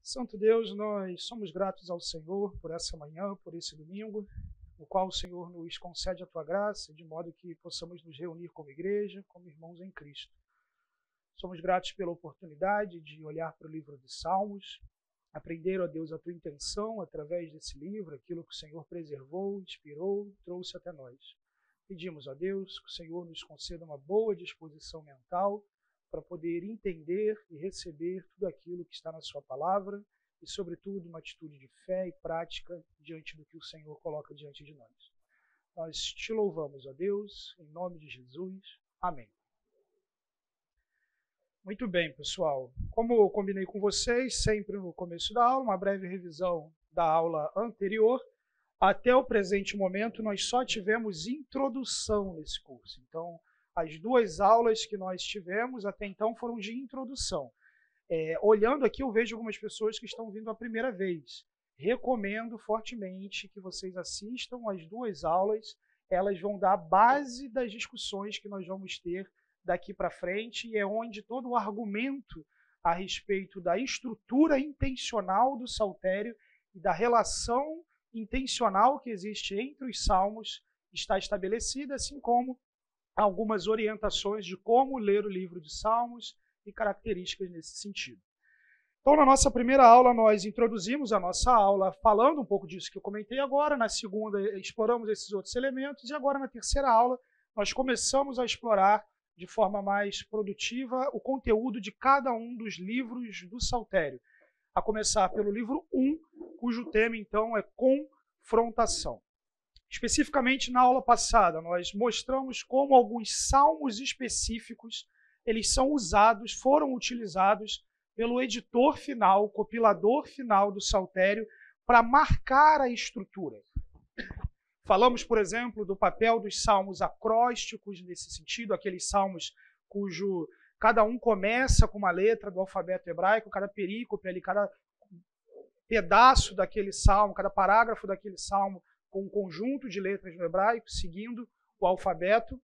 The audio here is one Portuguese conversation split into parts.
Santo Deus, nós somos gratos ao Senhor por essa manhã, por esse domingo, no qual o Senhor nos concede a tua graça, de modo que possamos nos reunir como igreja, como irmãos em Cristo. Somos gratos pela oportunidade de olhar para o livro de Salmos, aprender, ó Deus, a tua intenção através desse livro, aquilo que o Senhor preservou, inspirou, trouxe até nós. Pedimos, ó Deus, que o Senhor nos conceda uma boa disposição mental para poder entender e receber tudo aquilo que está na sua palavra e, sobretudo, uma atitude de fé e prática diante do que o Senhor coloca diante de nós. Nós te louvamos, ó Deus, em nome de Jesus. Amém. Muito bem, pessoal. Como eu combinei com vocês, sempre no começo da aula, uma breve revisão da aula anterior. Até o presente momento, nós só tivemos introdução nesse curso. Então, as duas aulas que nós tivemos até então foram de introdução. Olhando aqui, eu vejo algumas pessoas que estão vindo a primeira vez. Recomendo fortemente que vocês assistam as duas aulas. Elas vão dar a base das discussões que nós vamos ter daqui para frente, e é onde todo o argumento a respeito da estrutura intencional do saltério e da relação intencional que existe entre os salmos está estabelecida, assim como algumas orientações de como ler o livro de Salmos e características nesse sentido. Então, na nossa primeira aula, nós introduzimos a nossa aula falando um pouco disso que eu comentei agora. Na segunda, exploramos esses outros elementos. E agora, na terceira aula, nós começamos a explorar de forma mais produtiva o conteúdo de cada um dos livros do Saltério. A começar pelo livro 1, cujo tema, então, é confrontação. Especificamente, na aula passada, nós mostramos como alguns salmos específicos eles foram utilizados pelo editor final, compilador final do Saltério, para marcar a estrutura. Falamos, por exemplo, do papel dos salmos acrósticos nesse sentido, aqueles salmos cujo cada um começa com uma letra do alfabeto hebraico, cada perícope ali, cada pedaço daquele salmo, cada parágrafo daquele salmo com um conjunto de letras no hebraico, seguindo o alfabeto.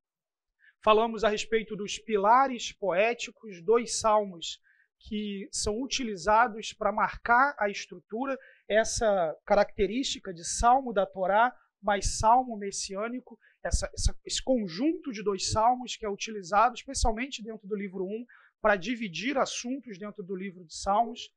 Falamos a respeito dos pilares poéticos, 2 salmos que são utilizados para marcar a estrutura, essa característica de salmo da Torá, mais salmo messiânico, esse conjunto de 2 salmos que é utilizado especialmente dentro do livro 1 para dividir assuntos dentro do livro de Salmos.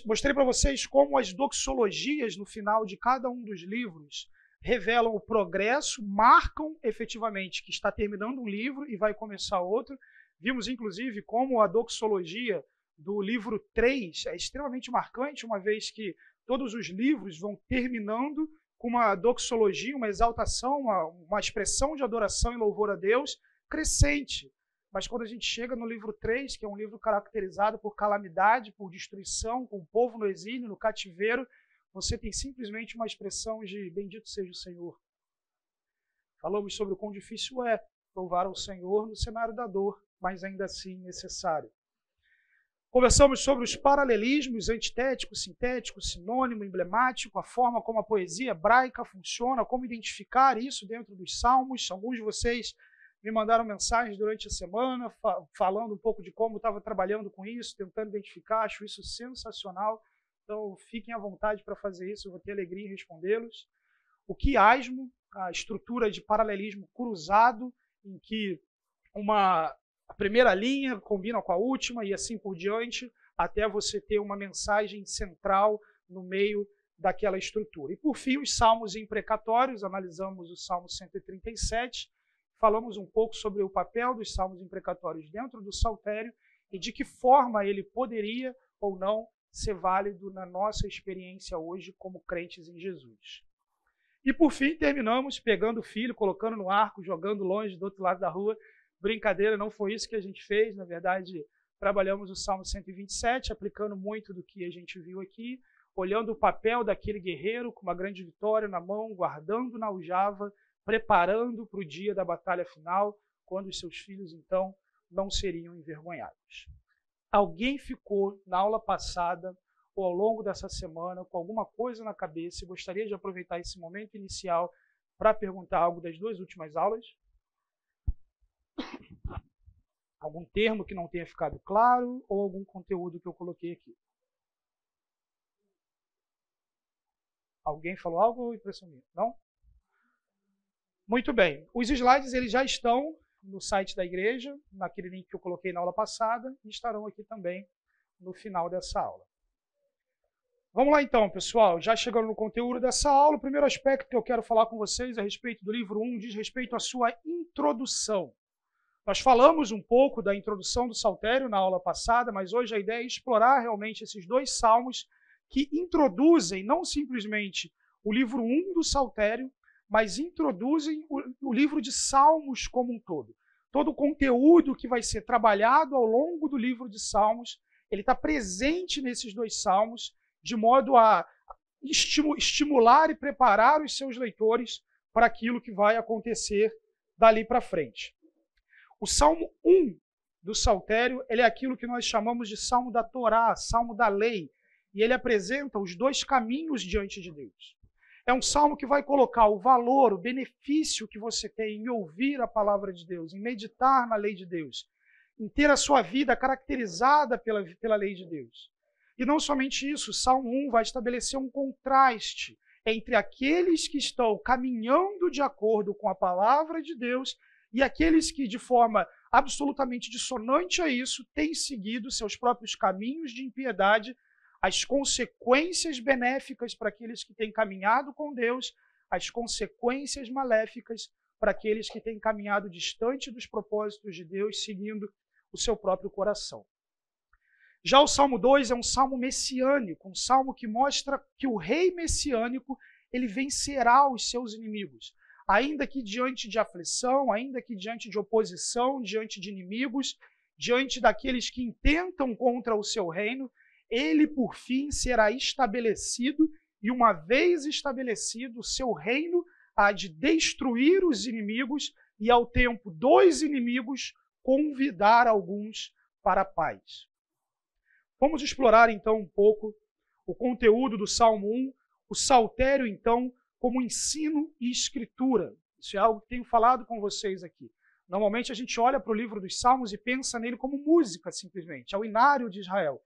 Mostrei para vocês como as doxologias no final de cada um dos livros revelam o progresso, marcam efetivamente que está terminando um livro e vai começar outro. Vimos, inclusive, como a doxologia do livro 3 é extremamente marcante, uma vez que todos os livros vão terminando com uma doxologia, uma exaltação, uma expressão de adoração e louvor a Deus crescente. Mas quando a gente chega no livro 3, que é um livro caracterizado por calamidade, por destruição, com o povo no exílio, no cativeiro, você tem simplesmente uma expressão de bendito seja o Senhor. Falamos sobre o quão difícil é louvar ao Senhor no cenário da dor, mas ainda assim necessário. Conversamos sobre os paralelismos antitético, sintético, sinônimo, emblemático, a forma como a poesia hebraica funciona, como identificar isso dentro dos salmos. Alguns de vocês me mandaram mensagens durante a semana falando um pouco de como estava trabalhando com isso, tentando identificar, acho isso sensacional. Então, fiquem à vontade para fazer isso, eu vou ter alegria em respondê-los. O quiasmo, a estrutura de paralelismo cruzado, em que a primeira linha combina com a última e assim por diante, até você ter uma mensagem central no meio daquela estrutura. E, por fim, os salmos imprecatórios, analisamos o Salmo 137, falamos um pouco sobre o papel dos salmos imprecatórios dentro do saltério e de que forma ele poderia ou não ser válido na nossa experiência hoje como crentes em Jesus. E, por fim, terminamos pegando o filho, colocando no arco, jogando longe do outro lado da rua. Brincadeira, não foi isso que a gente fez. Na verdade, trabalhamos o Salmo 127, aplicando muito do que a gente viu aqui, olhando o papel daquele guerreiro com uma grande vitória na mão, guardando na aljava, preparando para o dia da batalha final, quando os seus filhos, então, não seriam envergonhados. Alguém ficou na aula passada ou ao longo dessa semana com alguma coisa na cabeça e gostaria de aproveitar esse momento inicial para perguntar algo das 2 últimas aulas? Algum termo que não tenha ficado claro ou algum conteúdo que eu coloquei aqui? Alguém falou algo ou impressão minha? Não? Muito bem. Os slides eles já estão no site da igreja, naquele link que eu coloquei na aula passada, e estarão aqui também no final dessa aula. Vamos lá então, pessoal. Já chegando no conteúdo dessa aula, o primeiro aspecto que eu quero falar com vocês a respeito do livro 1 diz respeito à sua introdução. Nós falamos um pouco da introdução do Saltério na aula passada, mas hoje a ideia é explorar realmente esses dois salmos que introduzem não simplesmente o livro 1 do Saltério, mas introduzem o livro de Salmos como um todo. Todo o conteúdo que vai ser trabalhado ao longo do livro de Salmos, ele está presente nesses dois salmos, de modo a estimular e preparar os seus leitores para aquilo que vai acontecer dali para frente. O Salmo 1 do Saltério, ele é aquilo que nós chamamos de Salmo da Torá, Salmo da Lei, e ele apresenta os dois caminhos diante de Deus. É um salmo que vai colocar o valor, o benefício que você tem em ouvir a palavra de Deus, em meditar na lei de Deus, em ter a sua vida caracterizada pela lei de Deus. E não somente isso, o Salmo 1 vai estabelecer um contraste entre aqueles que estão caminhando de acordo com a palavra de Deus e aqueles que, de forma absolutamente dissonante a isso, têm seguido seus próprios caminhos de impiedade, as consequências benéficas para aqueles que têm caminhado com Deus, as consequências maléficas para aqueles que têm caminhado distante dos propósitos de Deus, seguindo o seu próprio coração. Já o Salmo 2 é um salmo messiânico, um salmo que mostra que o rei messiânico ele vencerá os seus inimigos. Ainda que diante de aflição, ainda que diante de oposição, diante de inimigos, diante daqueles que intentam contra o seu reino, ele, por fim, será estabelecido, e uma vez estabelecido, o seu reino há de destruir os inimigos e, ao tempo dos inimigos, convidar alguns para a paz. Vamos explorar, então, um pouco o conteúdo do Salmo 1, o Saltério, então, como ensino e escritura. Isso é algo que tenho falado com vocês aqui. Normalmente a gente olha para o livro dos Salmos e pensa nele como música, simplesmente, é o inário de Israel.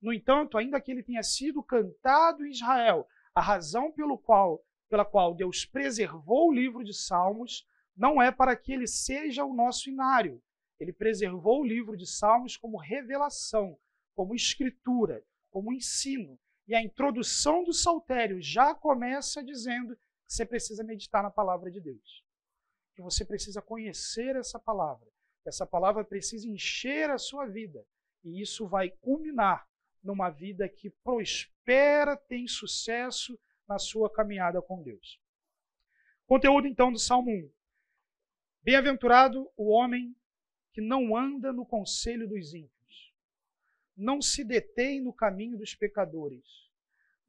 No entanto, ainda que ele tenha sido cantado em Israel, a razão pela qual Deus preservou o livro de Salmos não é para que ele seja o nosso inário. Ele preservou o livro de Salmos como revelação, como escritura, como ensino. E a introdução do Saltério já começa dizendo que você precisa meditar na palavra de Deus. Que você precisa conhecer essa palavra precisa encher a sua vida. E isso vai culminar numa vida que prospera, tem sucesso na sua caminhada com Deus. Conteúdo, então, do Salmo 1. Bem-aventurado o homem que não anda no conselho dos ímpios, não se detém no caminho dos pecadores,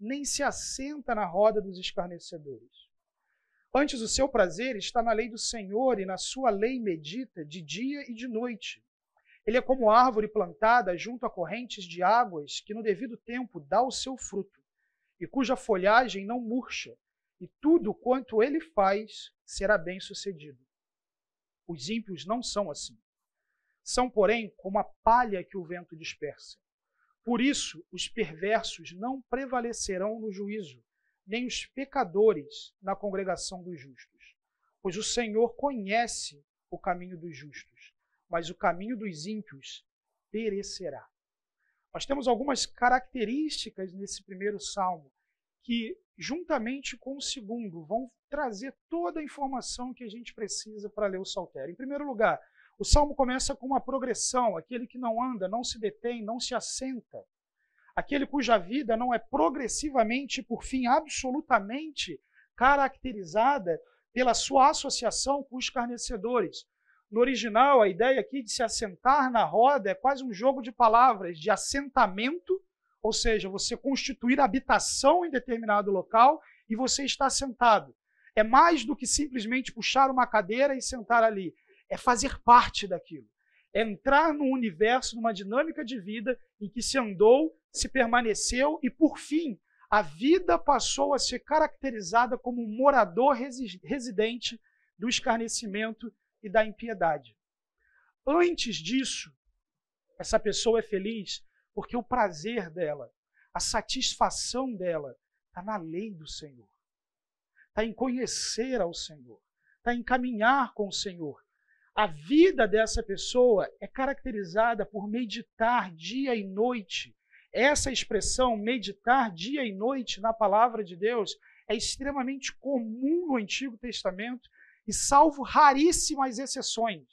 nem se assenta na roda dos escarnecedores. Antes, o seu prazer está na lei do Senhor, e na sua lei medita de dia e de noite. Ele é como árvore plantada junto a correntes de águas, que no devido tempo dá o seu fruto, e cuja folhagem não murcha, e tudo quanto ele faz será bem-sucedido. Os ímpios não são assim. São, porém, como a palha que o vento dispersa. Por isso, os perversos não prevalecerão no juízo, nem os pecadores na congregação dos justos. Pois o Senhor conhece o caminho dos justos, mas o caminho dos ímpios perecerá. Nós temos algumas características nesse primeiro salmo que, juntamente com o segundo, vão trazer toda a informação que a gente precisa para ler o Saltério. Em primeiro lugar, o salmo começa com uma progressão, aquele que não anda, não se detém, não se assenta. Aquele cuja vida não é progressivamente, por fim, absolutamente caracterizada pela sua associação com os escarnecedores. No original, a ideia aqui de se assentar na roda é quase um jogo de palavras, de assentamento, ou seja, você constituir habitação em determinado local e você está sentado. É mais do que simplesmente puxar uma cadeira e sentar ali. É fazer parte daquilo. É entrar num universo, numa dinâmica de vida em que se andou, se permaneceu e, por fim, a vida passou a ser caracterizada como um morador residente do escarnecimento e da impiedade. Antes disso, essa pessoa é feliz porque o prazer dela, a satisfação dela está na lei do Senhor. está em conhecer ao Senhor, está em caminhar com o Senhor. A vida dessa pessoa é caracterizada por meditar dia e noite. Essa expressão, meditar dia e noite na palavra de Deus, é extremamente comum no Antigo Testamento e salvo raríssimas exceções.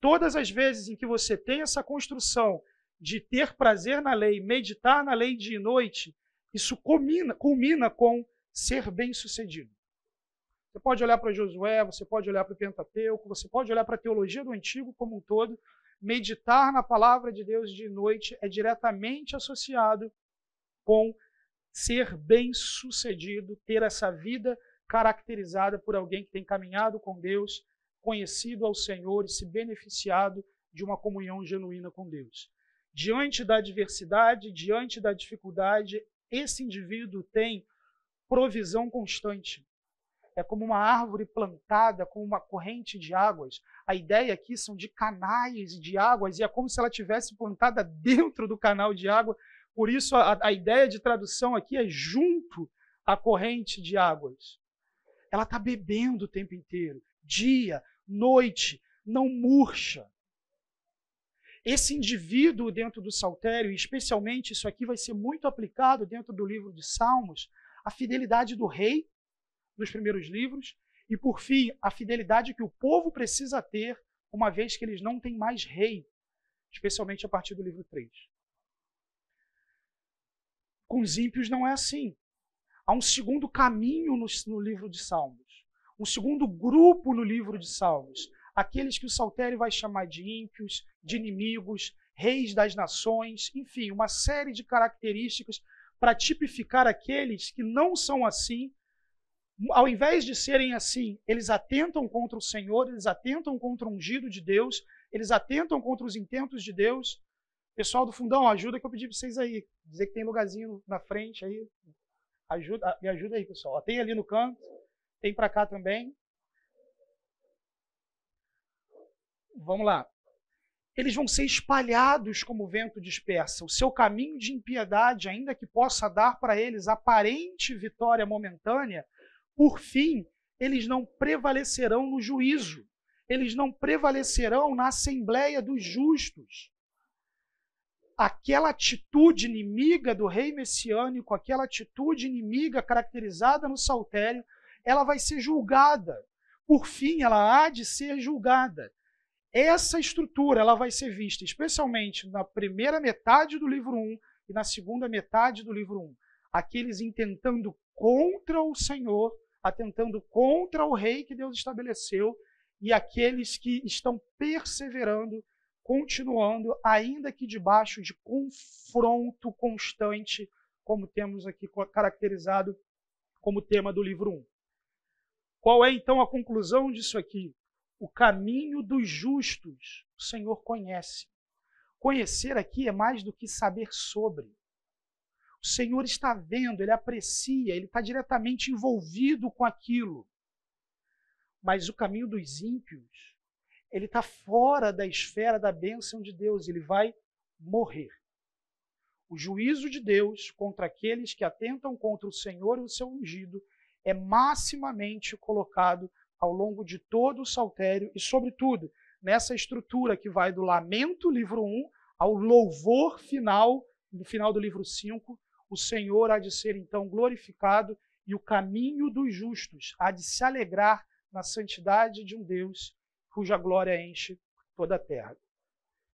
Todas as vezes em que você tem essa construção de ter prazer na lei, meditar na lei dia e noite, isso culmina com ser bem-sucedido. Você pode olhar para Josué, você pode olhar para o Pentateuco, você pode olhar para a teologia do Antigo como um todo. Meditar na palavra de Deus de noite é diretamente associado com ser bem-sucedido, ter essa vida caracterizada por alguém que tem caminhado com Deus, conhecido ao Senhor e se beneficiado de uma comunhão genuína com Deus. Diante da adversidade, diante da dificuldade, esse indivíduo tem provisão constante. É como uma árvore plantada com uma corrente de águas. A ideia aqui são de canais de águas, e é como se ela tivesse plantada dentro do canal de água. Por isso, a ideia de tradução aqui é junto à corrente de águas. Ela está bebendo o tempo inteiro, dia, noite, não murcha. Esse indivíduo dentro do saltério, e especialmente isso aqui vai ser muito aplicado dentro do livro de Salmos, a fidelidade do rei, nos primeiros livros, e, por fim, a fidelidade que o povo precisa ter, uma vez que eles não têm mais rei, especialmente a partir do livro 3. Com os ímpios não é assim. Há um segundo caminho no livro de Salmos, um segundo grupo no livro de Salmos, aqueles que o saltério vai chamar de ímpios, de inimigos, reis das nações, enfim, uma série de características para tipificar aqueles que não são assim. Ao invés de serem assim, eles atentam contra o Senhor, eles atentam contra o ungido de Deus, eles atentam contra os intentos de Deus. Pessoal do fundão, ajuda que eu pedi para vocês aí. Dizer que tem lugarzinho na frente aí. Me ajuda aí, pessoal. Tem ali no canto, tem para cá também. Vamos lá. Eles vão ser espalhados como o vento dispersa. O seu caminho de impiedade, ainda que possa dar para eles aparente vitória momentânea, por fim, eles não prevalecerão no juízo. Eles não prevalecerão na assembleia dos justos. Aquela atitude inimiga do rei messiânico, aquela atitude inimiga caracterizada no saltério, ela vai ser julgada. Por fim, ela há de ser julgada. Essa estrutura ela vai ser vista especialmente na primeira metade do livro 1 e na segunda metade do livro 1. Aqueles intentando contra o Senhor, atentando contra o rei que Deus estabeleceu, e aqueles que estão perseverando, continuando, ainda que debaixo de confronto constante, como temos aqui caracterizado como tema do livro 1. Qual é, então, a conclusão disso aqui? O caminho dos justos o Senhor conhece. Conhecer aqui é mais do que saber sobre. O Senhor está vendo, Ele aprecia, Ele está diretamente envolvido com aquilo. Mas o caminho dos ímpios, ele está fora da esfera da bênção de Deus, ele vai morrer. O juízo de Deus contra aqueles que atentam contra o Senhor e o seu ungido é maximamente colocado ao longo de todo o saltério e, sobretudo, nessa estrutura que vai do lamento, livro 1, ao louvor final, no final do livro 5, o Senhor há de ser então glorificado e o caminho dos justos há de se alegrar na santidade de um Deus cuja glória enche toda a terra.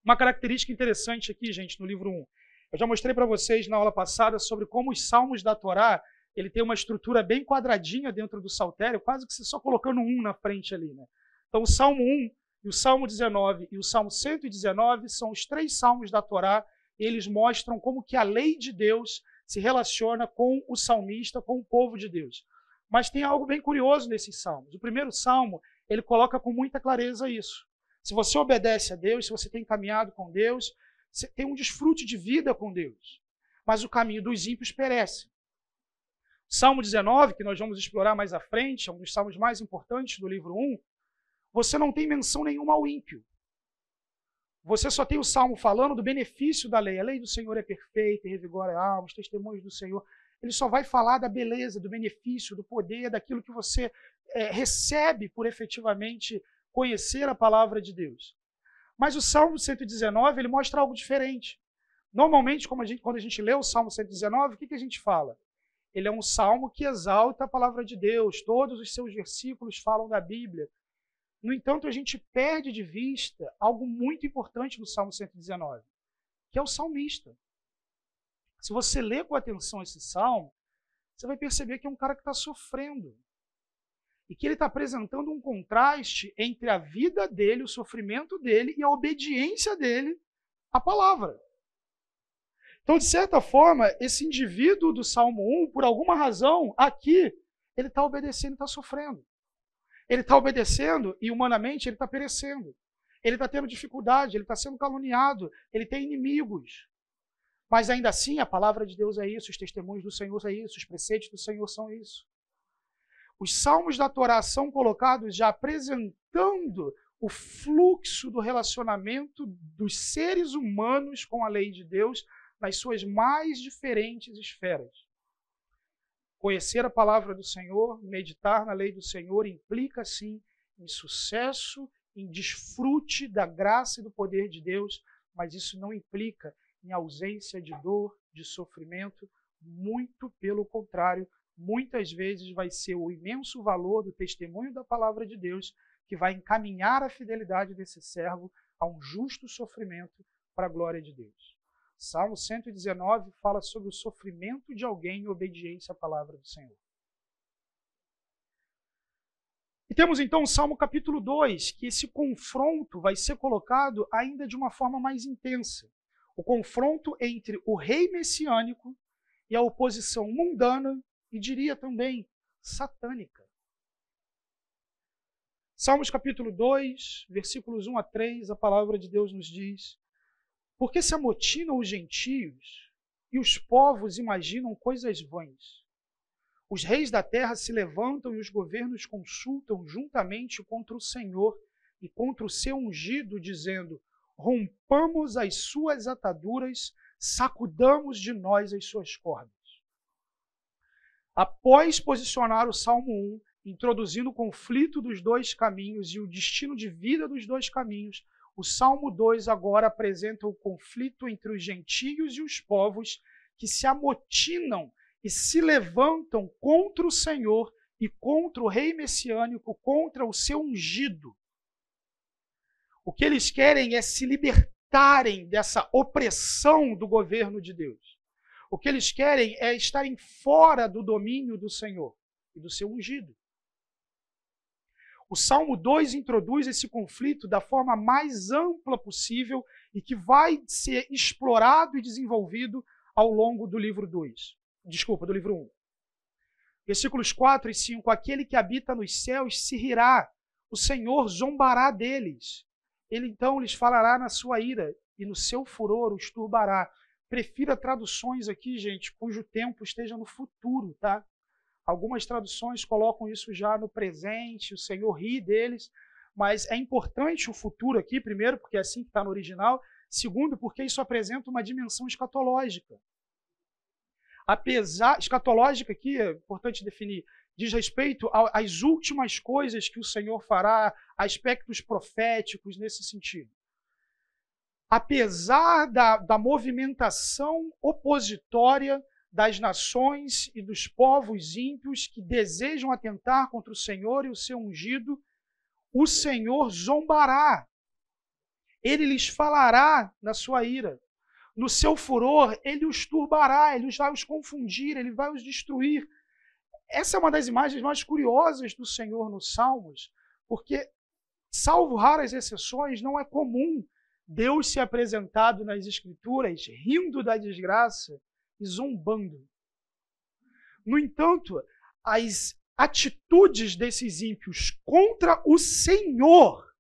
Uma característica interessante aqui, gente, no livro 1. Eu já mostrei para vocês na aula passada sobre como os salmos da Torá, ele tem uma estrutura bem quadradinha dentro do saltério, quase que você só colocando um na frente ali, né? Então o Salmo 1, e o Salmo 19 e o Salmo 119 são os 3 salmos da Torá, e eles mostram como que a lei de Deus se relaciona com o salmista, com o povo de Deus. Mas tem algo bem curioso nesses salmos. O primeiro salmo, ele coloca com muita clareza isso. Se você obedece a Deus, se você tem caminhado com Deus, você tem um desfrute de vida com Deus. Mas o caminho dos ímpios perece. Salmo 19, que nós vamos explorar mais à frente, é um dos salmos mais importantes do livro 1, você não tem menção nenhuma ao ímpio. Você só tem o salmo falando do benefício da lei. A lei do Senhor é perfeita e revigora a alma, os testemunhos do Senhor. ele só vai falar da beleza, do benefício, do poder, daquilo que você recebe por efetivamente conhecer a palavra de Deus. Mas o Salmo 119, ele mostra algo diferente. Normalmente, quando a gente lê o Salmo 119, o que a gente fala? Ele é um salmo que exalta a palavra de Deus, todos os seus versículos falam da Bíblia. No entanto, a gente perde de vista algo muito importante no Salmo 119, que é o salmista. Se você ler com atenção esse salmo, você vai perceber que é um cara que está sofrendo. E que ele está apresentando um contraste entre a vida dele, o sofrimento dele e a obediência dele à palavra. Então, de certa forma, esse indivíduo do Salmo 1, por alguma razão, aqui, ele está obedecendo e está sofrendo. Ele está obedecendo e, humanamente, ele está perecendo. Ele está tendo dificuldade, ele está sendo caluniado, ele tem inimigos. Mas, ainda assim, a palavra de Deus é isso, os testemunhos do Senhor é isso, os preceitos do Senhor são isso. Os salmos da Torá são colocados já apresentando o fluxo do relacionamento dos seres humanos com a lei de Deus nas suas mais diferentes esferas. Conhecer a palavra do Senhor, meditar na lei do Senhor, implica, sim, em sucesso, em desfrute da graça e do poder de Deus, mas isso não implica em ausência de dor, de sofrimento, muito pelo contrário, muitas vezes vai ser o imenso valor do testemunho da palavra de Deus que vai encaminhar a fidelidade desse servo a um justo sofrimento para a glória de Deus. Salmo 119 fala sobre o sofrimento de alguém em obediência à palavra do Senhor. E temos então o Salmo capítulo 2, que esse confronto vai ser colocado ainda de uma forma mais intensa. O confronto entre o rei messiânico e a oposição mundana e diria também satânica. Salmos capítulo 2, versículos 1 a 3, a palavra de Deus nos diz: porque se amotinam os gentios e os povos imaginam coisas vãs. Os reis da terra se levantam e os governos consultam juntamente contra o Senhor e contra o seu ungido, dizendo: rompamos as suas ataduras, sacudamos de nós as suas cordas. Após posicionar o Salmo 1, introduzindo o conflito dos dois caminhos e o destino de vida dos dois caminhos, o Salmo 2 agora apresenta o conflito entre os gentios e os povos que se amotinam e se levantam contra o Senhor e contra o rei messiânico, contra o seu ungido. O que eles querem é se libertarem dessa opressão do governo de Deus. O que eles querem é estarem fora do domínio do Senhor e do seu ungido. O Salmo 2 introduz esse conflito da forma mais ampla possível e que vai ser explorado e desenvolvido ao longo do livro 2. Desculpa, do livro 1. Versículos 4 e 5. Aquele que habita nos céus se rirá, o Senhor zombará deles. Ele então lhes falará na sua ira e no seu furor os turbará. Prefira traduções aqui, gente, cujo tempo esteja no futuro, tá? Algumas traduções colocam isso já no presente, o Senhor ri deles, mas é importante o futuro aqui, primeiro, porque é assim que está no original, segundo, porque isso apresenta uma dimensão escatológica. Escatológica aqui, é importante definir, diz respeito às últimas coisas que o Senhor fará, aspectos proféticos nesse sentido. Apesar da movimentação opositória das nações e dos povos ímpios que desejam atentar contra o Senhor e o seu ungido, o Senhor zombará. Ele lhes falará na sua ira. No seu furor, ele os turbará, ele vai os confundir, ele vai os destruir. Essa é uma das imagens mais curiosas do Senhor nos Salmos, porque, salvo raras exceções, não é comum Deus ser apresentado nas Escrituras rindo da desgraça e zombando. No entanto, as atitudes desses ímpios contra o Senhor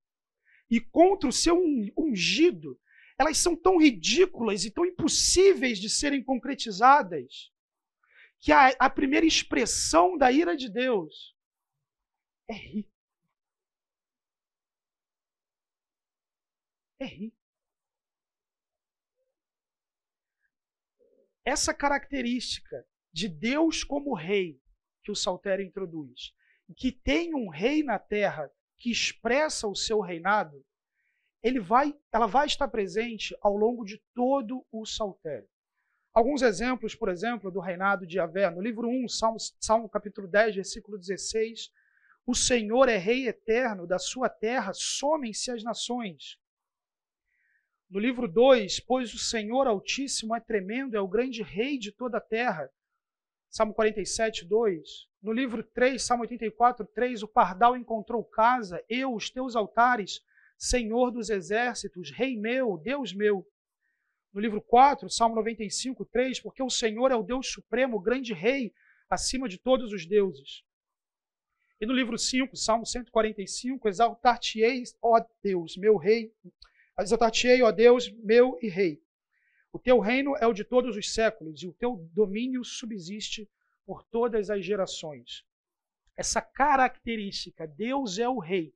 e contra o seu ungido, elas são tão ridículas e tão impossíveis de serem concretizadas, que a primeira expressão da ira de Deus é rir. É rir. Essa característica de Deus como rei que o saltério introduz, que tem um rei na terra que expressa o seu reinado, ela vai estar presente ao longo de todo o saltério. Alguns exemplos, por exemplo, do reinado de Yahvé. No livro 1, Salmo capítulo 10, versículo 16, o Senhor é rei eterno, da sua terra somem-se as nações. No livro 2, pois o Senhor Altíssimo é tremendo, é o grande rei de toda a terra. Salmo 47, 2. No livro 3, Salmo 84, 3, o pardal encontrou casa, eu, os teus altares, Senhor dos exércitos, Rei meu, Deus meu. No livro 4, Salmo 95, 3, porque o Senhor é o Deus supremo, o grande Rei, acima de todos os deuses. E no livro 5, Salmo 145, exaltar-te-ei, ó Deus, meu Rei, exaltar-te-ei, ó Deus, meu e Rei. O teu reino é o de todos os séculos, e o teu domínio subsiste por todas as gerações. Essa característica, Deus é o Rei,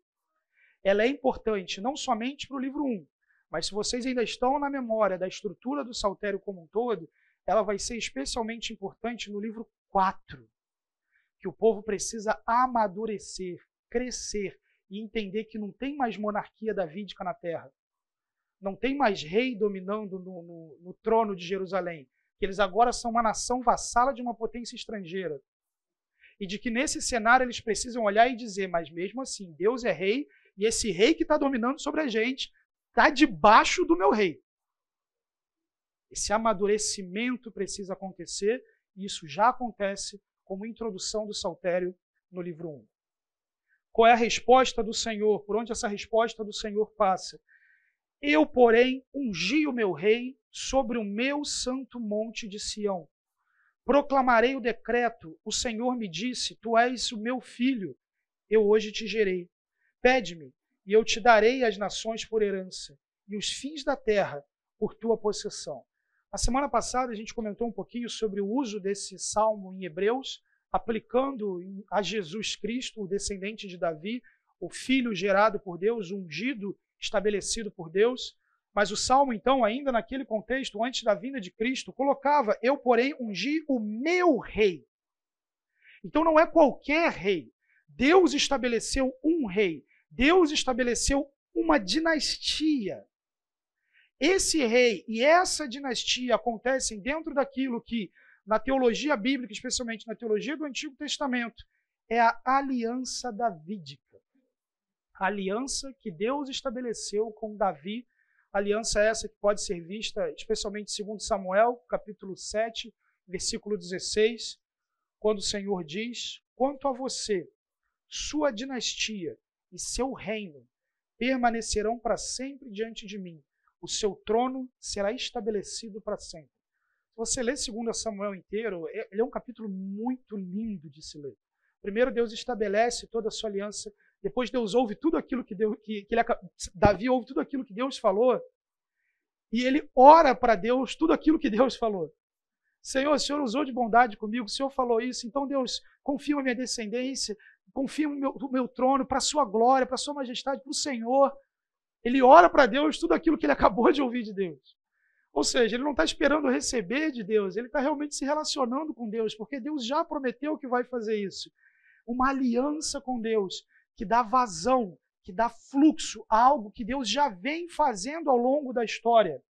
ela é importante não somente para o livro 1, mas se vocês ainda estão na memória da estrutura do saltério como um todo, ela vai ser especialmente importante no livro 4, que o povo precisa amadurecer, crescer e entender que não tem mais monarquia davídica na terra. Não tem mais rei dominando no trono de Jerusalém, que eles agora são uma nação vassala de uma potência estrangeira. E de que nesse cenário eles precisam olhar e dizer, mas mesmo assim, Deus é rei, e esse rei que está dominando sobre a gente está debaixo do meu rei. Esse amadurecimento precisa acontecer, e isso já acontece como introdução do saltério no livro 1. Qual é a resposta do Senhor? Por onde essa resposta do Senhor passa? Eu, porém, ungi o meu rei sobre o meu santo monte de Sião. Proclamarei o decreto, o Senhor me disse, tu és o meu filho, eu hoje te gerei. Pede-me, e eu te darei as nações por herança, e os fins da terra por tua possessão. Na semana passada a gente comentou um pouquinho sobre o uso desse salmo em Hebreus, aplicando a Jesus Cristo, o descendente de Davi, o filho gerado por Deus, ungido, estabelecido por Deus, mas o Salmo, então, ainda naquele contexto, antes da vinda de Cristo, colocava, eu, porém, ungi o meu rei. Então não é qualquer rei. Deus estabeleceu um rei. Deus estabeleceu uma dinastia. Esse rei e essa dinastia acontecem dentro daquilo que, na teologia bíblica, especialmente na teologia do Antigo Testamento, é a aliança davídica. A aliança que Deus estabeleceu com Davi, aliança essa que pode ser vista especialmente em 2 Samuel, capítulo 7, versículo 16, quando o Senhor diz, quanto a você, sua dinastia e seu reino permanecerão para sempre diante de mim, o seu trono será estabelecido para sempre. Se você ler 2 Samuel inteiro, ele é um capítulo muito lindo de se ler. Primeiro Deus estabelece toda a sua aliança. Depois Deus ouve tudo aquilo Davi ouve tudo aquilo que Deus falou, e ele ora para Deus tudo aquilo que Deus falou. Senhor, o Senhor usou de bondade comigo, o Senhor falou isso, então Deus, confirma a minha descendência, confirma o meu trono para a sua glória, para a sua majestade, para o Senhor. Ele ora para Deus tudo aquilo que ele acabou de ouvir de Deus. Ou seja, ele não está esperando receber de Deus, ele está realmente se relacionando com Deus, porque Deus já prometeu que vai fazer isso. Uma aliança com Deus, que dá vazão, que dá fluxo a algo que Deus já vem fazendo ao longo da história.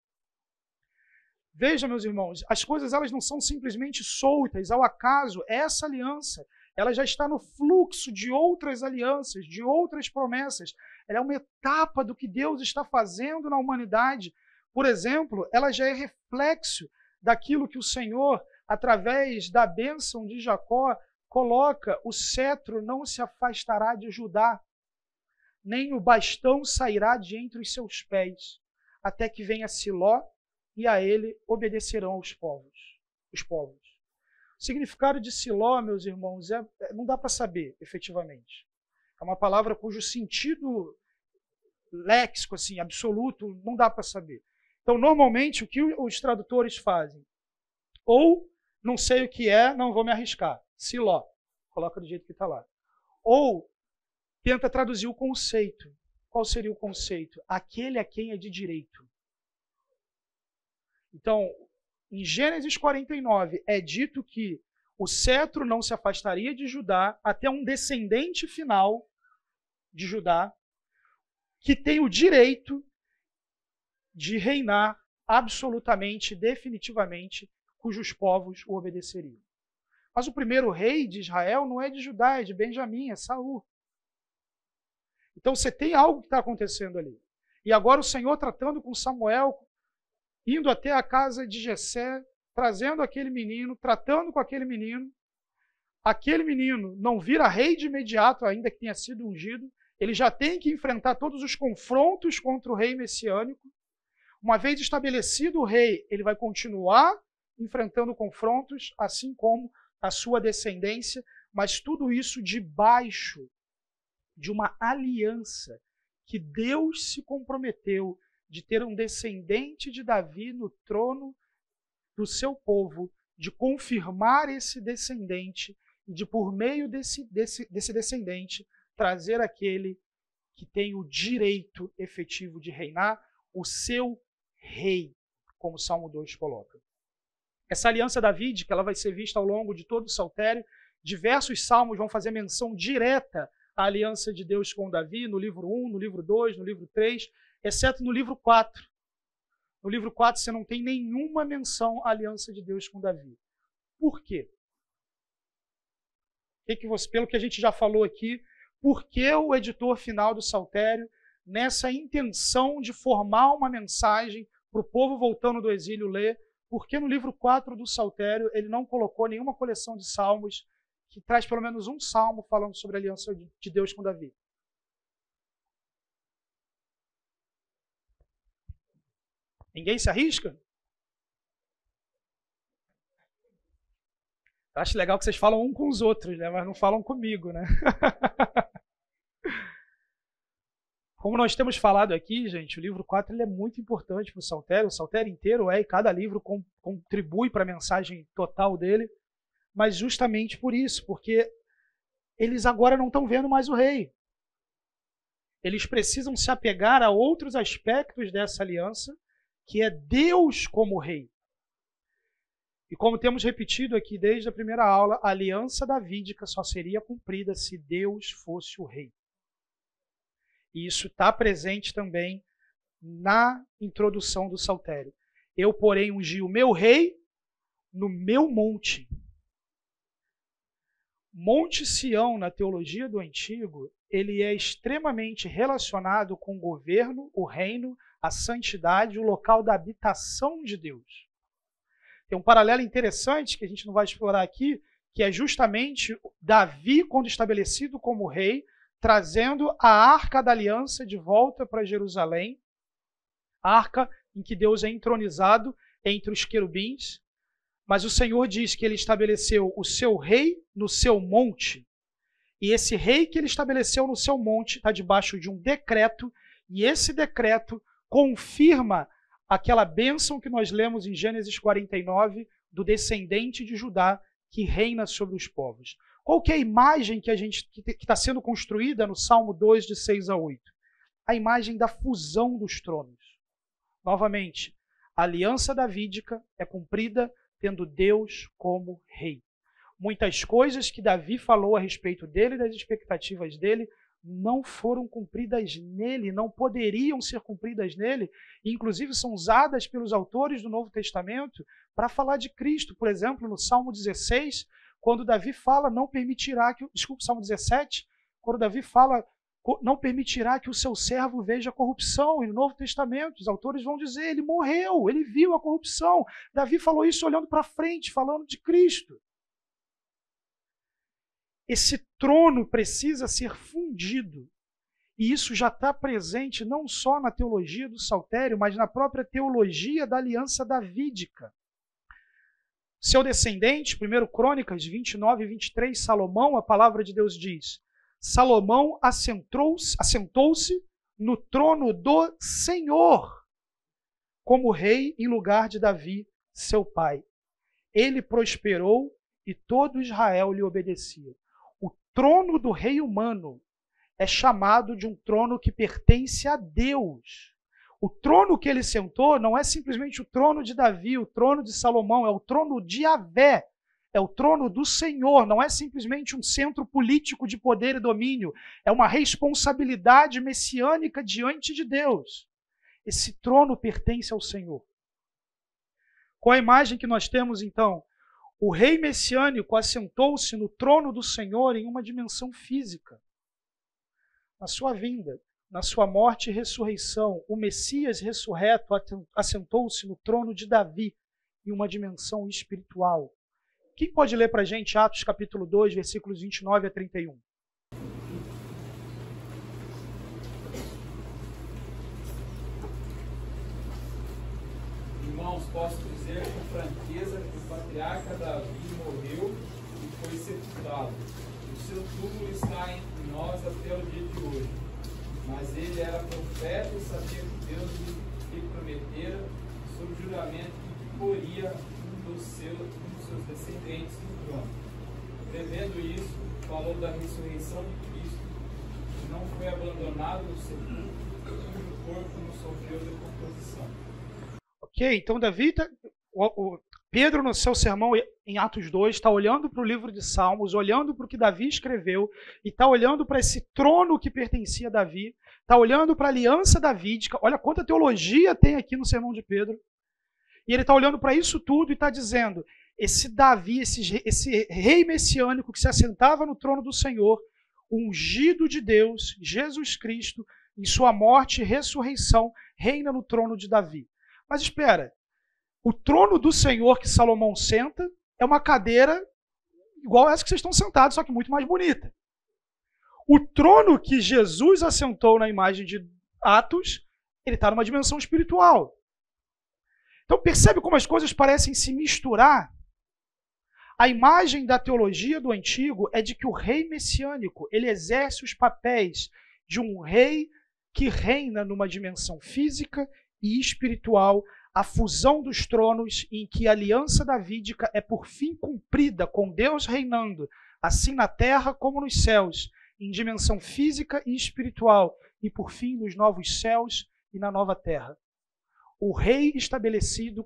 Veja, meus irmãos, as coisas elas não são simplesmente soltas ao acaso. Essa aliança, ela já está no fluxo de outras alianças, de outras promessas. Ela é uma etapa do que Deus está fazendo na humanidade. Por exemplo, ela já é reflexo daquilo que o Senhor, através da bênção de Jacó, coloca, o cetro não se afastará de Judá, nem o bastão sairá de entre os seus pés, até que venha Siló, e a ele obedecerão os povos. O significado de Siló, meus irmãos, não dá para saber, efetivamente. É uma palavra cujo sentido léxico, assim, absoluto, não dá para saber. Então, normalmente, o que os tradutores fazem? Ou, não sei o que é, não vou me arriscar. Siló, coloca do jeito que está lá. Ou, tenta traduzir o conceito. Qual seria o conceito? Aquele a quem é de direito. Então, em Gênesis 49, é dito que O cetro não se afastaria de Judá até um descendente final de Judá, que tem o direito de reinar absolutamente, definitivamente, cujos povos o obedeceriam. Mas o primeiro rei de Israel não é de Judá, é de Benjamim, é Saul. Então você tem algo que está acontecendo ali. E agora o Senhor tratando com Samuel, indo até a casa de Jessé, trazendo aquele menino, tratando com aquele menino não vira rei de imediato, ainda que tenha sido ungido, ele já tem que enfrentar todos os confrontos contra o rei messiânico. Uma vez estabelecido o rei, ele vai continuar enfrentando confrontos, assim como a sua descendência, mas tudo isso debaixo de uma aliança que Deus se comprometeu de ter um descendente de Davi no trono do seu povo, de confirmar esse descendente e de, por meio desse descendente, trazer aquele que tem o direito efetivo de reinar, o seu rei, como o Salmo 2 coloca. Essa aliança davídica, ela vai ser vista ao longo de todo o Saltério. Diversos salmos vão fazer menção direta à aliança de Deus com Davi, no livro 1, no livro 2, no livro 3, exceto no livro 4. No livro 4 você não tem nenhuma menção à aliança de Deus com Davi. Por quê? Pelo que a gente já falou aqui, por que o editor final do Saltério, nessa intenção de formar uma mensagem para o povo voltando do exílio ler, por que no livro 4 do Saltério ele não colocou nenhuma coleção de salmos que traz pelo menos um salmo falando sobre a aliança de Deus com Davi? Ninguém se arrisca? Eu acho legal que vocês falam um com os outros, né? Mas não falam comigo, né? Como nós temos falado aqui, gente, o livro 4 ele é muito importante para o Saltério inteiro e cada livro contribui para a mensagem total dele, mas justamente por isso, porque eles agora não estão vendo mais o rei. Eles precisam se apegar a outros aspectos dessa aliança, que é Deus como rei. E como temos repetido aqui desde a primeira aula, a aliança davídica só seria cumprida se Deus fosse o rei. E isso está presente também na introdução do Saltério. Eu, porém, ungi o meu rei no meu monte. Monte Sião, na teologia do Antigo, ele é extremamente relacionado com o governo, o reino, a santidade, o local da habitação de Deus. Tem um paralelo interessante que a gente não vai explorar aqui, que é justamente Davi, quando estabelecido como rei, trazendo a Arca da Aliança de volta para Jerusalém, a arca em que Deus é entronizado entre os querubins, mas o Senhor diz que ele estabeleceu o seu rei no seu monte, e esse rei que ele estabeleceu no seu monte está debaixo de um decreto, e esse decreto confirma aquela bênção que nós lemos em Gênesis 49, do descendente de Judá que reina sobre os povos. Qual que é a imagem que está sendo construída no Salmo 2, de 6 a 8? A imagem da fusão dos tronos. Novamente, a aliança davídica é cumprida tendo Deus como rei. Muitas coisas que Davi falou a respeito dele e das expectativas dele não foram cumpridas nele, não poderiam ser cumpridas nele, e inclusive são usadas pelos autores do Novo Testamento para falar de Cristo. Por exemplo, no Salmo 16, quando Davi fala, Salmo 17, quando Davi fala, não permitirá que o seu servo veja a corrupção. E no Novo Testamento, os autores vão dizer, ele morreu, ele viu a corrupção. Davi falou isso olhando para frente, falando de Cristo. Esse trono precisa ser fundido. E isso já está presente não só na teologia do Saltério, mas na própria teologia da aliança davídica. Seu descendente, 1 Crônicas 29 e 23, Salomão, a palavra de Deus diz, Salomão assentou-se no trono do Senhor, como rei em lugar de Davi, seu pai. Ele prosperou e todo Israel lhe obedecia. O trono do rei humano é chamado de um trono que pertence a Deus. O trono que ele sentou não é simplesmente o trono de Davi, o trono de Salomão, é o trono de Yahvé, é o trono do Senhor, não é simplesmente um centro político de poder e domínio, é uma responsabilidade messiânica diante de Deus. Esse trono pertence ao Senhor. Qual a imagem que nós temos, então? O rei messiânico assentou-se no trono do Senhor em uma dimensão física. Na sua vinda, na sua morte e ressurreição, o Messias ressurreto assentou-se no trono de Davi em uma dimensão espiritual. Quem pode ler para a gente Atos capítulo 2, versículos 29 a 31? Irmãos, posso dizer com franqueza que o patriarca Davi morreu e foi sepultado. O seu túmulo está entre nós até o dia de hoje. Mas ele era profeta e sabia que Deus lhe prometera, sob juramento, que poria um dos seus descendentes no trono. Prevendo isso, falou da ressurreição de Cristo, que não foi abandonado no sepulcro, cujo corpo não sofreu decomposição. Ok, então Davi, Pedro no seu sermão em Atos 2 está olhando para o livro de Salmos, olhando para o que Davi escreveu e está olhando para esse trono que pertencia a Davi, está olhando para a aliança davídica. Olha quanta teologia tem aqui no sermão de Pedro. E ele está olhando para isso tudo e está dizendo, esse Davi, esse rei messiânico que se assentava no trono do Senhor, ungido de Deus, Jesus Cristo, em sua morte e ressurreição, reina no trono de Davi. Mas espera, o trono do Senhor que Salomão senta é uma cadeira igual a essa que vocês estão sentados, só que muito mais bonita. O trono que Jesus assentou na imagem de Atos, ele está numa dimensão espiritual. Então percebe como as coisas parecem se misturar? A imagem da teologia do Antigo é de que o rei messiânico, ele exerce os papéis de um rei que reina numa dimensão física e espiritual, a fusão dos tronos em que a aliança davídica é por fim cumprida com Deus reinando, assim na terra como nos céus, em dimensão física e espiritual, e por fim nos novos céus e na nova terra. O rei estabelecido,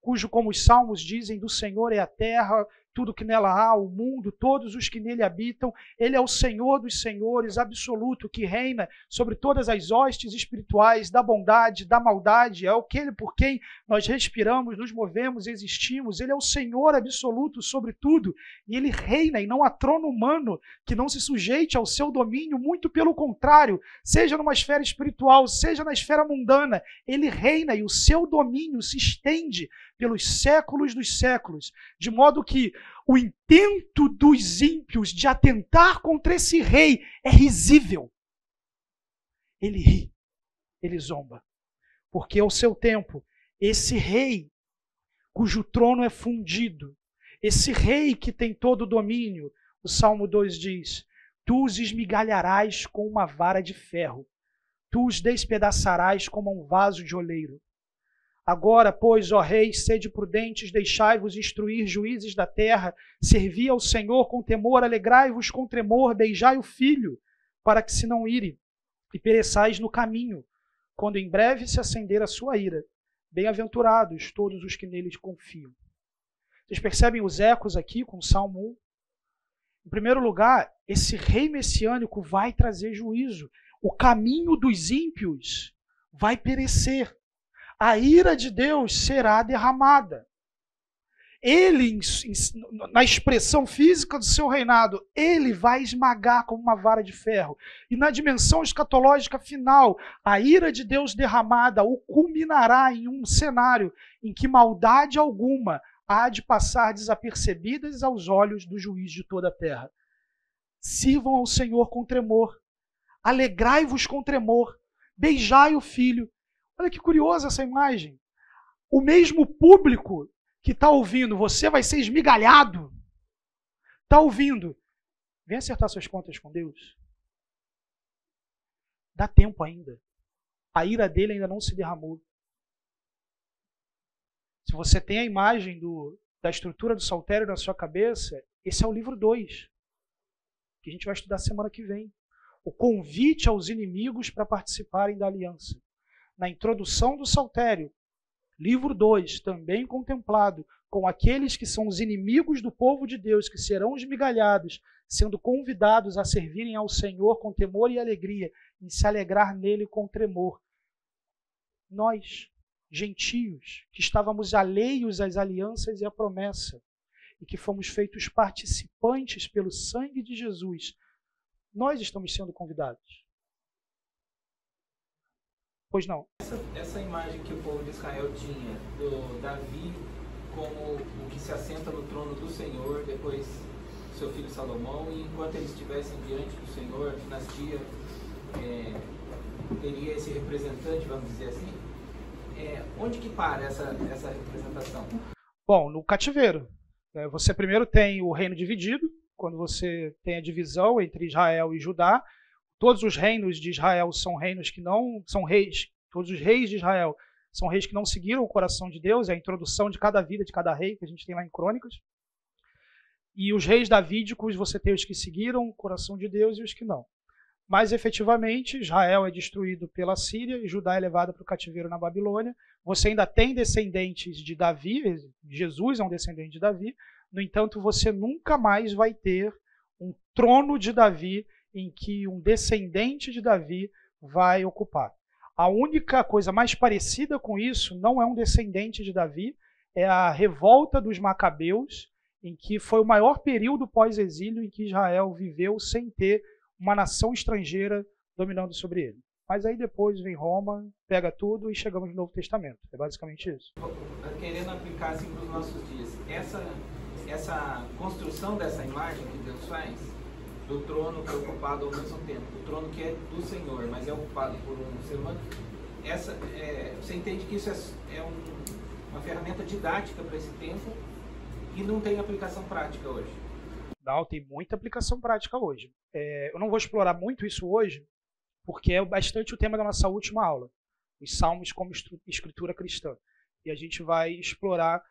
cujo, como os salmos dizem, do Senhor é a terra, tudo que nela há, o mundo, todos os que nele habitam. Ele é o Senhor dos senhores, absoluto, que reina sobre todas as hostes espirituais da bondade, da maldade. É aquele por quem nós respiramos, nos movemos, existimos. Ele é o Senhor absoluto sobre tudo. E ele reina, e não há trono humano que não se sujeite ao seu domínio, muito pelo contrário, seja numa esfera espiritual, seja na esfera mundana. Ele reina e o seu domínio se estende pelos séculos dos séculos, de modo que o intento dos ímpios de atentar contra esse rei é risível. Ele ri, ele zomba, porque ao seu tempo, esse rei cujo trono é fundido, esse rei que tem todo o domínio, o Salmo 2 diz, tu os esmigalharás com uma vara de ferro, tu os despedaçarás como um vaso de oleiro. Agora, pois, ó reis, sede prudentes, deixai-vos instruir juízes da terra, servi ao Senhor com temor, alegrai-vos com tremor, beijai o filho, para que se não ire, e pereçais no caminho, quando em breve se acender a sua ira. Bem-aventurados todos os que nele confiam. Vocês percebem os ecos aqui com o Salmo 1? Em primeiro lugar, esse rei messiânico vai trazer juízo. O caminho dos ímpios vai perecer. A ira de Deus será derramada. Ele, na expressão física do seu reinado, ele vai esmagar como uma vara de ferro. E na dimensão escatológica final, a ira de Deus derramada o culminará em um cenário em que maldade alguma há de passar desapercebidas aos olhos do juiz de toda a terra. Sirvam ao Senhor com tremor, alegrai-vos com tremor, beijai o filho. Olha que curiosa essa imagem. O mesmo público que está ouvindo, você vai ser esmigalhado, está ouvindo, vem acertar suas contas com Deus. Dá tempo ainda. A ira dele ainda não se derramou. Se você tem a imagem da estrutura do saltério na sua cabeça, esse é o livro 2, que a gente vai estudar semana que vem. O convite aos inimigos para participarem da aliança. Na introdução do saltério, Livro 2, também contemplado com aqueles que são os inimigos do povo de Deus, que serão esmigalhados, sendo convidados a servirem ao Senhor com temor e alegria, e se alegrar nele com tremor. Nós, gentios, que estávamos alheios às alianças e à promessa, e que fomos feitos participantes pelo sangue de Jesus, nós estamos sendo convidados. Pois não. Essa imagem que o povo de Israel tinha do Davi como o que se assenta no trono do Senhor, depois seu filho Salomão, e enquanto eles estivessem diante do Senhor, a dinastia teria esse representante, vamos dizer assim. Onde que para essa representação? Bom, no cativeiro. Você primeiro tem o reino dividido, quando você tem a divisão entre Israel e Judá. Todos os reinos de Israel são reinos que não são reis. Todos os reis de Israel são reis que não seguiram o coração de Deus. É a introdução de cada vida de cada rei que a gente tem lá em Crônicas. E os reis davídicos, você tem os que seguiram o coração de Deus e os que não. Mas, efetivamente, Israel é destruído pela Síria e Judá é levado para o cativeiro na Babilônia. Você ainda tem descendentes de Davi, Jesus é um descendente de Davi. No entanto, você nunca mais vai ter um trono de Davi em que um descendente de Davi vai ocupar. A única coisa mais parecida com isso não é um descendente de Davi, é a revolta dos Macabeus, em que foi o maior período pós-exílio em que Israel viveu sem ter uma nação estrangeira dominando sobre ele. Mas aí depois vem Roma, pega tudo e chegamos no Novo Testamento. É basicamente isso. Querendo aplicar assim para os nossos dias, essa construção dessa imagem que Deus faz, do trono que é ocupado ao mesmo tempo, o trono que é do Senhor, mas é ocupado por um ser humano, você entende que isso é uma ferramenta didática para esse tempo e não tem aplicação prática hoje? Não, tem muita aplicação prática hoje. Eu não vou explorar muito isso hoje, porque é bastante o tema da nossa última aula, os salmos como escritura cristã. E a gente vai explorar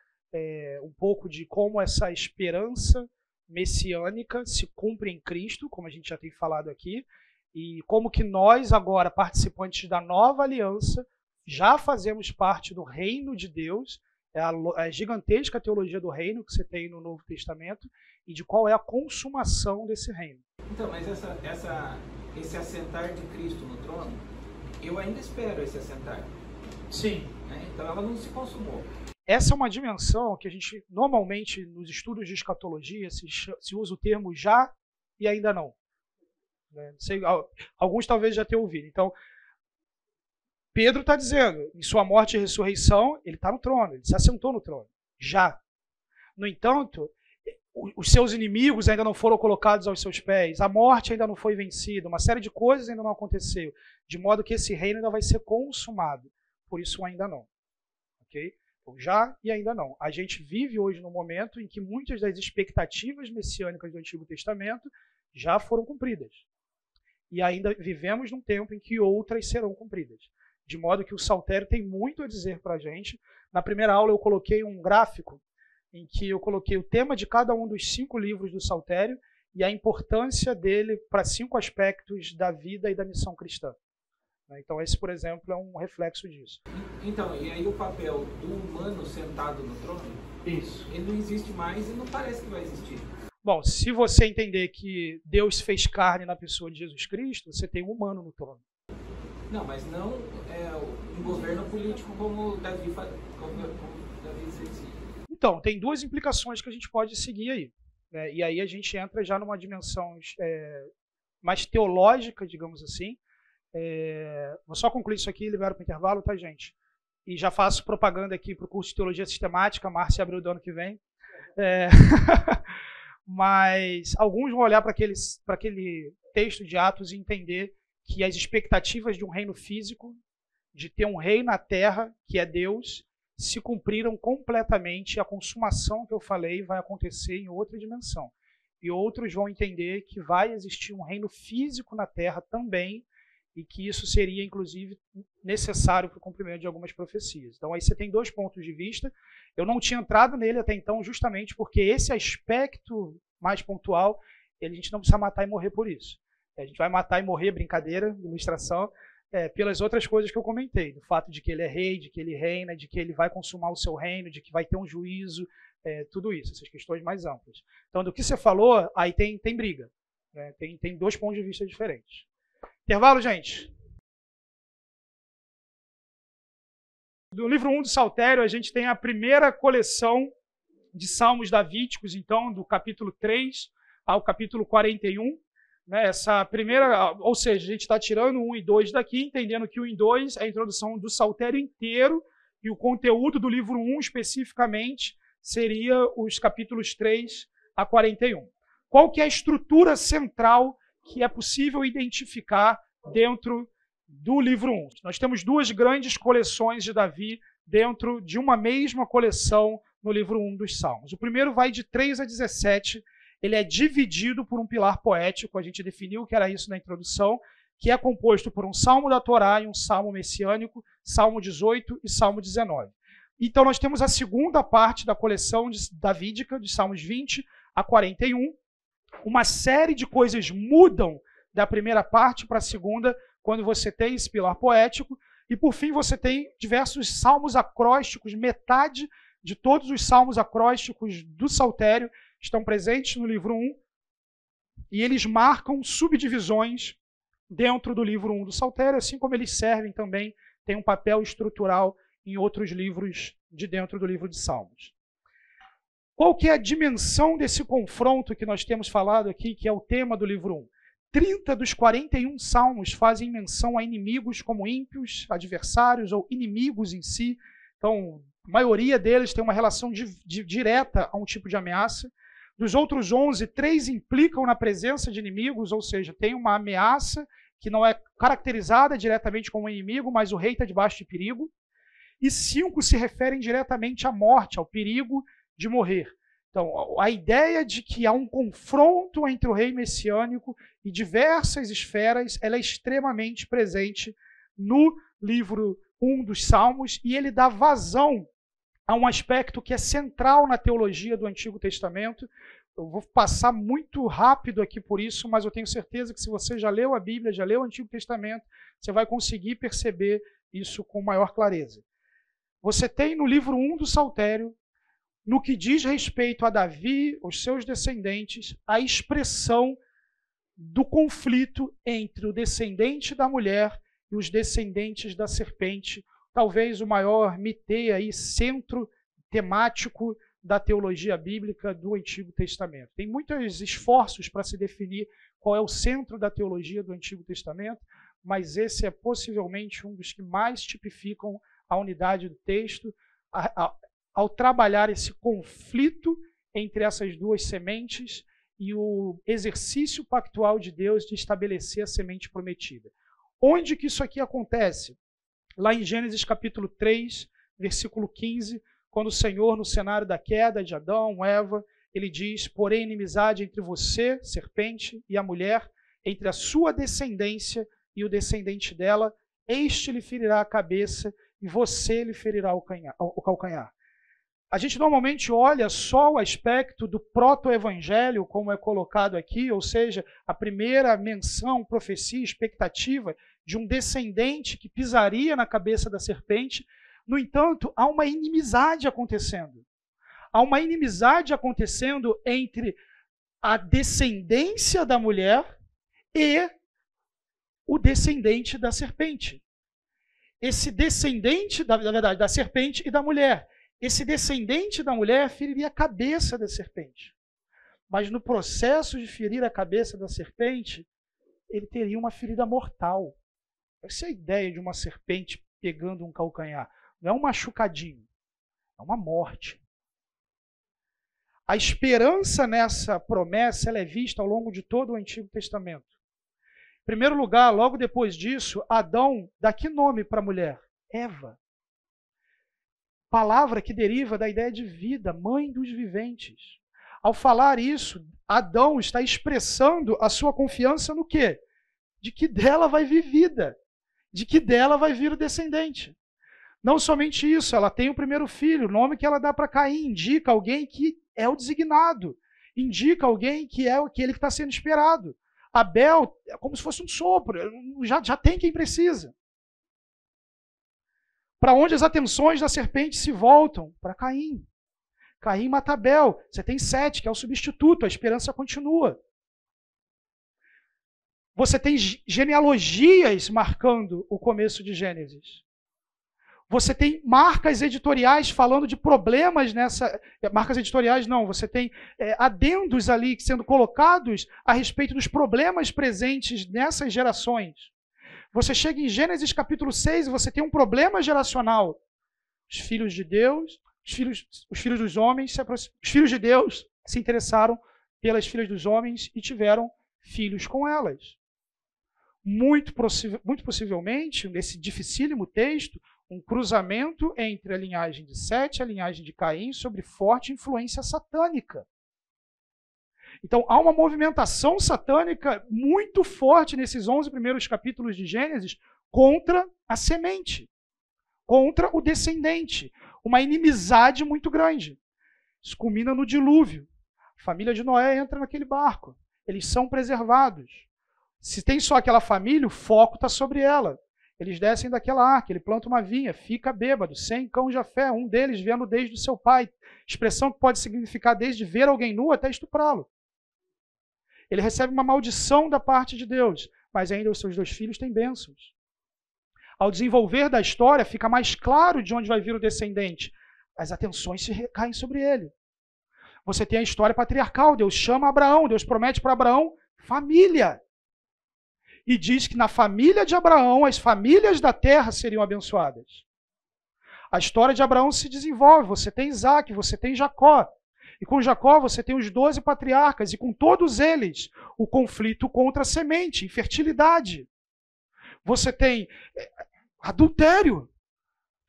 um pouco de como essa esperança messiânica se cumpre em Cristo, como a gente já tem falado aqui, e como que nós agora, participantes da nova aliança, já fazemos parte do reino de Deus, a gigantesca teologia do reino que você tem no Novo Testamento, e de qual é a consumação desse reino. Então, mas esse assentar de Cristo no trono, eu ainda espero esse assentar. Sim. Então ela não se consumou. Essa é uma dimensão que a gente, normalmente, nos estudos de escatologia, se usa o termo já e ainda não. Não sei, alguns talvez já tenham ouvido. Então, Pedro está dizendo, em sua morte e ressurreição, ele está no trono, ele se assentou no trono. Já. No entanto, os seus inimigos ainda não foram colocados aos seus pés, a morte ainda não foi vencida, uma série de coisas ainda não aconteceu, de modo que esse reino ainda vai ser consumado. Por isso, ainda não. Ok? Então, já e ainda não. A gente vive hoje num momento em que muitas das expectativas messiânicas do Antigo Testamento já foram cumpridas. E ainda vivemos num tempo em que outras serão cumpridas. De modo que o Saltério tem muito a dizer para a gente. Na primeira aula eu coloquei um gráfico em que eu coloquei o tema de cada um dos 5 livros do Saltério e a importância dele para 5 aspectos da vida e da missão cristã. Então esse, por exemplo, é um reflexo disso. Então, e aí o papel do humano sentado no trono, isso, ele não existe mais e não parece que vai existir. Bom, se você entender que Deus fez carne na pessoa de Jesus Cristo, você tem um humano no trono. Não, mas não um governo político como Davi exercia. Então, tem 2 implicações que a gente pode seguir aí. E aí a gente entra já numa dimensão mais teológica, digamos assim. Vou só concluir isso aqui e libero para o intervalo, tá, gente? E já faço propaganda aqui para o curso de Teologia Sistemática, março e abril do ano que vem. Mas alguns vão olhar para aquele texto de Atos e entender que as expectativas de um reino físico, de ter um rei na terra, que é Deus, se cumpriram completamente. A consumação que eu falei vai acontecer em outra dimensão. E outros vão entender que vai existir um reino físico na terra também, e que isso seria, inclusive, necessário para o cumprimento de algumas profecias. Então, aí você tem 2 pontos de vista. Eu não tinha entrado nele até então, justamente porque esse aspecto mais pontual, a gente não precisa matar e morrer por isso. A gente vai matar e morrer, brincadeira, ilustração, pelas outras coisas que eu comentei, do fato de que ele é rei, de que ele reina, de que ele vai consumar o seu reino, de que vai ter um juízo, tudo isso, essas questões mais amplas. Então, do que você falou, aí tem briga, né? Tem dois pontos de vista diferentes. Intervalo, gente? Do livro 1 do Saltério, a gente tem a primeira coleção de salmos davídicos, então, do capítulo 3 ao capítulo 41. Né, essa primeira, ou seja, a gente está tirando 1 e 2 daqui, entendendo que o 1 e 2 é a introdução do Saltério inteiro, e o conteúdo do livro 1, especificamente, seria os capítulos 3 a 41. Qual que é a estrutura central que é possível identificar dentro do livro 1? Nós temos duas grandes coleções de Davi dentro de uma mesma coleção no livro 1 dos Salmos. O primeiro vai de 3 a 17, ele é dividido por um pilar poético, a gente definiu que era isso na introdução, que é composto por um salmo da Torá e um salmo messiânico, salmo 18 e salmo 19. Então nós temos a segunda parte da coleção davídica, de salmos 20 a 41. Uma série de coisas mudam da primeira parte para a segunda, quando você tem esse pilar poético, e por fim você tem diversos salmos acrósticos, metade de todos os salmos acrósticos do Saltério estão presentes no livro 1, e eles marcam subdivisões dentro do livro 1 do Saltério, assim como eles servem também, têm um papel estrutural em outros livros de dentro do livro de Salmos. Qual que é a dimensão desse confronto que nós temos falado aqui, que é o tema do livro 1? 30 dos 41 salmos fazem menção a inimigos como ímpios, adversários ou inimigos em si. Então, a maioria deles tem uma relação direta a um tipo de ameaça. Dos outros 11, 3 implicam na presença de inimigos, ou seja, tem uma ameaça que não é caracterizada diretamente como inimigo, mas o rei está debaixo de perigo. E 5 se referem diretamente à morte, ao perigo de morrer. Então, a ideia de que há um confronto entre o rei messiânico e diversas esferas, ela é extremamente presente no livro 1 dos Salmos, e ele dá vazão a um aspecto que é central na teologia do Antigo Testamento. Eu vou passar muito rápido aqui por isso, mas eu tenho certeza que se você já leu a Bíblia, já leu o Antigo Testamento, você vai conseguir perceber isso com maior clareza. Você tem no livro 1 do Saltério, no que diz respeito a Davi, os seus descendentes, a expressão do conflito entre o descendente da mulher e os descendentes da serpente, talvez o maior miteia aí, centro temático da teologia bíblica do Antigo Testamento. Tem muitos esforços para se definir qual é o centro da teologia do Antigo Testamento, mas esse é possivelmente um dos que mais tipificam a unidade do texto, ao trabalhar esse conflito entre essas duas sementes e o exercício pactual de Deus de estabelecer a semente prometida. Onde que isso aqui acontece? Lá em Gênesis capítulo 3, versículo 15, quando o Senhor, no cenário da queda de Adão, Eva, ele diz: porém, inimizade entre você, serpente, e a mulher, entre a sua descendência e o descendente dela, este lhe ferirá a cabeça e você lhe ferirá o calcanhar. A gente normalmente olha só o aspecto do proto-evangelho, como é colocado aqui, ou seja, a primeira menção, profecia, expectativa de um descendente que pisaria na cabeça da serpente. No entanto, há uma inimizade acontecendo. Há uma inimizade acontecendo entre a descendência da mulher e o descendente da serpente. Esse descendente, na verdade, da serpente e da mulher. Esse descendente da mulher feriria a cabeça da serpente. Mas no processo de ferir a cabeça da serpente, ele teria uma ferida mortal. Essa é a ideia de uma serpente pegando um calcanhar. Não é um machucadinho, é uma morte. A esperança nessa promessa ela é vista ao longo de todo o Antigo Testamento. Em primeiro lugar, logo depois disso, Adão dá que nome para a mulher? Eva. Palavra que deriva da ideia de vida, mãe dos viventes. Ao falar isso, Adão está expressando a sua confiança no quê? De que dela vai vir vida, de que dela vai vir o descendente. Não somente isso, ela tem o primeiro filho, o nome que ela dá para Caim indica alguém que é o designado, indica alguém que é aquele que está sendo esperado. Abel é como se fosse um sopro, já tem quem precisa. Para onde as atenções da serpente se voltam? Para Caim. Caim mata Abel. Você tem Sete, que é o substituto, a esperança continua. Você tem genealogias marcando o começo de Gênesis. Você tem marcas editoriais falando de problemas nessa... Marcas editoriais não, você tem adendos ali sendo colocados a respeito dos problemas presentes nessas gerações. Você chega em Gênesis capítulo 6 e você tem um problema geracional. Os filhos de Deus, os filhos dos homens, os filhos de Deus se interessaram pelas filhas dos homens e tiveram filhos com elas. Muito possivelmente, nesse dificílimo texto, um cruzamento entre a linhagem de Sete e a linhagem de Caim sobre forte influência satânica. Então, há uma movimentação satânica muito forte nesses 11 primeiros capítulos de Gênesis contra a semente, contra o descendente. Uma inimizade muito grande. Isso culmina no dilúvio. A família de Noé entra naquele barco. Eles são preservados. Se tem só aquela família, o foco está sobre ela. Eles descem daquela arca, ele planta uma vinha, fica bêbado, sem cão Jafé, um deles vê a nudez do seu pai. Expressão que pode significar desde ver alguém nu até estuprá-lo. Ele recebe uma maldição da parte de Deus, mas ainda os seus 2 filhos têm bênçãos. Ao desenvolver da história, fica mais claro de onde vai vir o descendente. As atenções se recaem sobre ele. Você tem a história patriarcal, Deus chama Abraão, Deus promete para Abraão família. E diz que na família de Abraão, as famílias da terra seriam abençoadas. A história de Abraão se desenvolve, você tem Isaac, você tem Jacó. E com Jacó você tem os 12 patriarcas, e com todos eles o conflito contra a semente, infertilidade. Você tem adultério.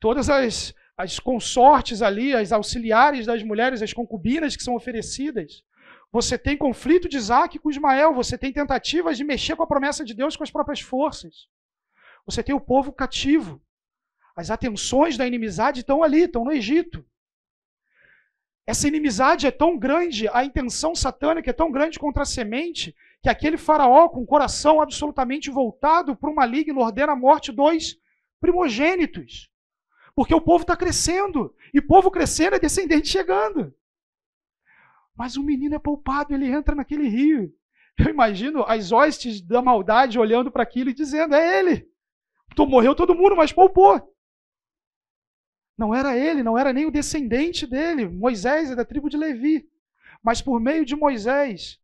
Todas as consortes ali, as auxiliares das mulheres, as concubinas que são oferecidas. Você tem conflito de Isaac com Ismael, você tem tentativas de mexer com a promessa de Deus com as próprias forças. Você tem o povo cativo. As atenções da inimizade estão ali, estão no Egito. Essa inimizade é tão grande, a intenção satânica é tão grande contra a semente, que aquele faraó, com o coração absolutamente voltado para o maligno, ordena a morte 2 primogênitos. Porque o povo está crescendo, e o povo crescendo é descendente chegando. Mas o menino é poupado, ele entra naquele rio. Eu imagino as hostes da maldade olhando para aquilo e dizendo, é ele. Morreu todo mundo, mas poupou. Não era ele, não era nem o descendente dele. Moisés é da tribo de Levi. Mas por meio de Moisés,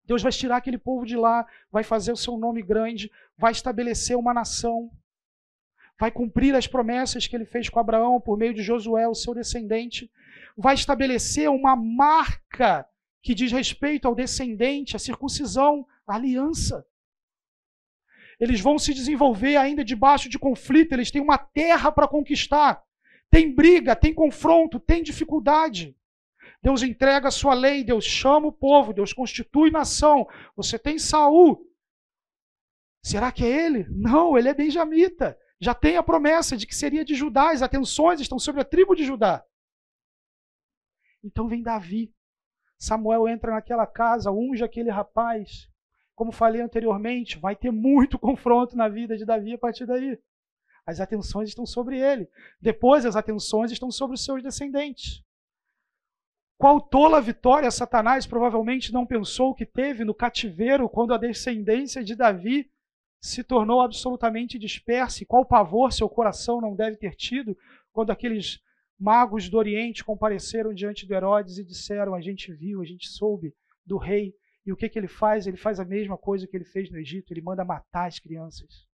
Deus vai tirar aquele povo de lá, vai fazer o seu nome grande, vai estabelecer uma nação, vai cumprir as promessas que ele fez com Abraão por meio de Josué, o seu descendente, vai estabelecer uma marca que diz respeito ao descendente, a circuncisão, a aliança. Eles vão se desenvolver ainda debaixo de conflito, eles têm uma terra para conquistar. Tem briga, tem confronto, tem dificuldade. Deus entrega a sua lei, Deus chama o povo, Deus constitui nação. Você tem Saul. Será que é ele? Não, ele é benjamita. Já tem a promessa de que seria de Judá, as atenções estão sobre a tribo de Judá. Então vem Davi. Samuel entra naquela casa, unge aquele rapaz. Como falei anteriormente, vai ter muito confronto na vida de Davi a partir daí. As atenções estão sobre ele. Depois as atenções estão sobre os seus descendentes. Qual tola vitória Satanás provavelmente não pensou que teve no cativeiro quando a descendência de Davi se tornou absolutamente dispersa, e qual pavor seu coração não deve ter tido quando aqueles magos do Oriente compareceram diante de Herodes e disseram, a gente viu, a gente soube do rei, e o que ele faz? Ele faz a mesma coisa que ele fez no Egito, ele manda matar as crianças.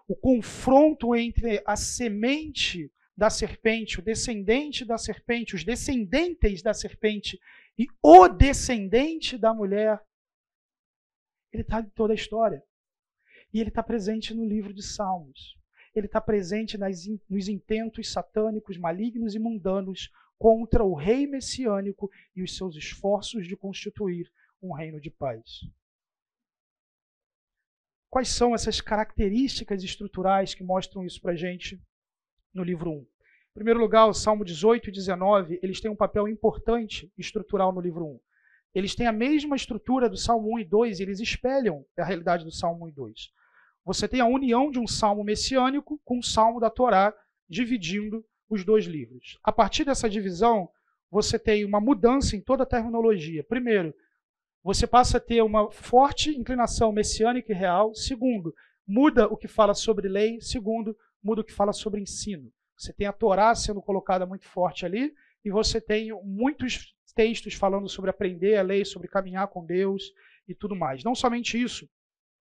O confronto entre a semente da serpente, o descendente da serpente, os descendentes da serpente e o descendente da mulher, ele está em toda a história. E ele está presente no livro de Salmos. Ele está presente nos intentos satânicos, malignos e mundanos contra o rei messiânico e os seus esforços de constituir um reino de paz. Quais são essas características estruturais que mostram isso para a gente no livro 1? Em primeiro lugar, o Salmo 18 e 19, eles têm um papel importante estrutural no livro 1. Eles têm a mesma estrutura do Salmo 1 e 2, e eles espelham a realidade do Salmo 1 e 2. Você tem a união de um salmo messiânico com um salmo da Torá dividindo os dois livros. A partir dessa divisão, você tem uma mudança em toda a terminologia. Primeiro, você passa a ter uma forte inclinação messiânica e real. Segundo, muda o que fala sobre lei. Segundo, muda o que fala sobre ensino. Você tem a Torá sendo colocada muito forte ali, e você tem muitos textos falando sobre aprender a lei, sobre caminhar com Deus e tudo mais. Não somente isso,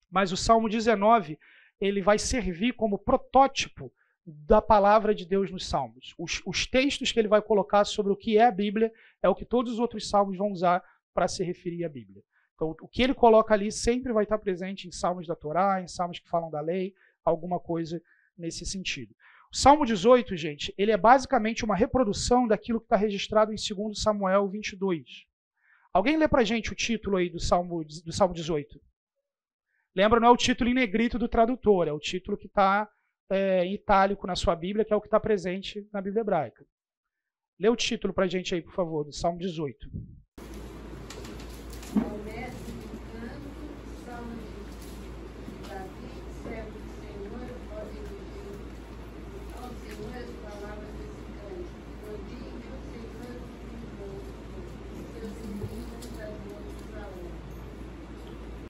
mas o Salmo 19, ele vai servir como protótipo da palavra de Deus nos Salmos. Os textos que ele vai colocar sobre o que é a Bíblia é o que todos os outros salmos vão usar para se referir à Bíblia. Então, o que ele coloca ali sempre vai estar presente em salmos da Torá, em salmos que falam da lei, alguma coisa nesse sentido. O Salmo 18, gente, ele é basicamente uma reprodução daquilo que está registrado em 2 Samuel 22. Alguém lê para a gente o título aí do Salmo 18? Lembra, não é o título em negrito do tradutor, é o título que está em itálico na sua Bíblia, que é o que está presente na Bíblia hebraica. Lê o título para a gente aí, por favor, do Salmo 18.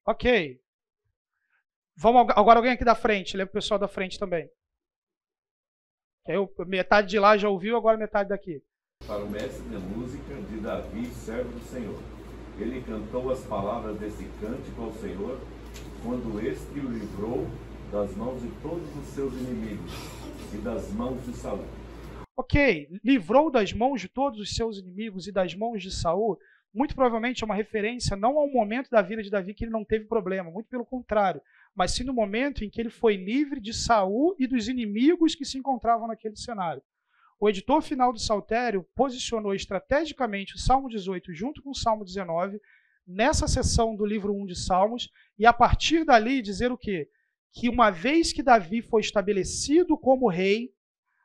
Ok. Vamos agora alguém aqui da frente, lembra o pessoal da frente também. Metade de lá já ouviu, agora metade daqui. Para o mestre de música de Davi, servo do Senhor. Ele cantou as palavras desse cântico ao Senhor, quando este o livrou das mãos de todos os seus inimigos e das mãos de Saul. Ok, livrou das mãos de todos os seus inimigos e das mãos de Saul. Muito provavelmente é uma referência não ao momento da vida de Davi que ele não teve problema, muito pelo contrário, mas sim no momento em que ele foi livre de Saul e dos inimigos que se encontravam naquele cenário. O editor final do Saltério posicionou estrategicamente o Salmo 18 junto com o Salmo 19 nessa seção do livro 1 de Salmos, e a partir dali dizer o quê? Que uma vez que Davi foi estabelecido como rei,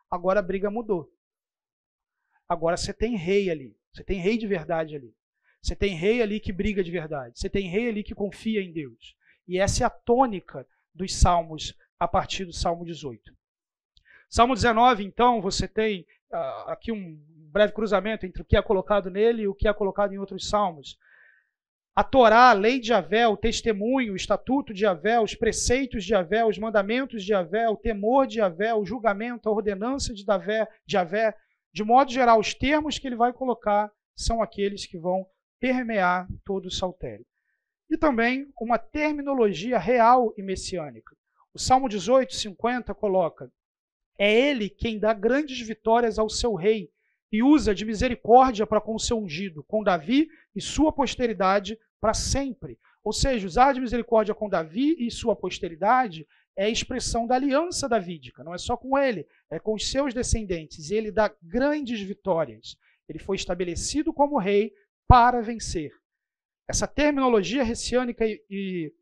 agora a briga mudou. Agora você tem rei ali, você tem rei de verdade ali. Você tem rei ali que briga de verdade. Você tem rei ali que confia em Deus. E essa é a tônica dos salmos a partir do Salmo 18. Salmo 19, então, você tem aqui um breve cruzamento entre o que é colocado nele e o que é colocado em outros salmos. A Torá, a lei de Javé, o testemunho, o estatuto de Javé, os preceitos de Javé, os mandamentos de Javé, o temor de Javé, o julgamento, a ordenança de Javé, de modo geral, os termos que ele vai colocar são aqueles que vão permear todo o saltério. E também uma terminologia real e messiânica. O Salmo 18, 50 coloca: é ele quem dá grandes vitórias ao seu rei e usa de misericórdia para com o seu ungido, com Davi e sua posteridade para sempre. Ou seja, usar de misericórdia com Davi e sua posteridade é a expressão da aliança davídica. Não é só com ele, é com os seus descendentes. E ele dá grandes vitórias. Ele foi estabelecido como rei para vencer. Essa terminologia messiânica e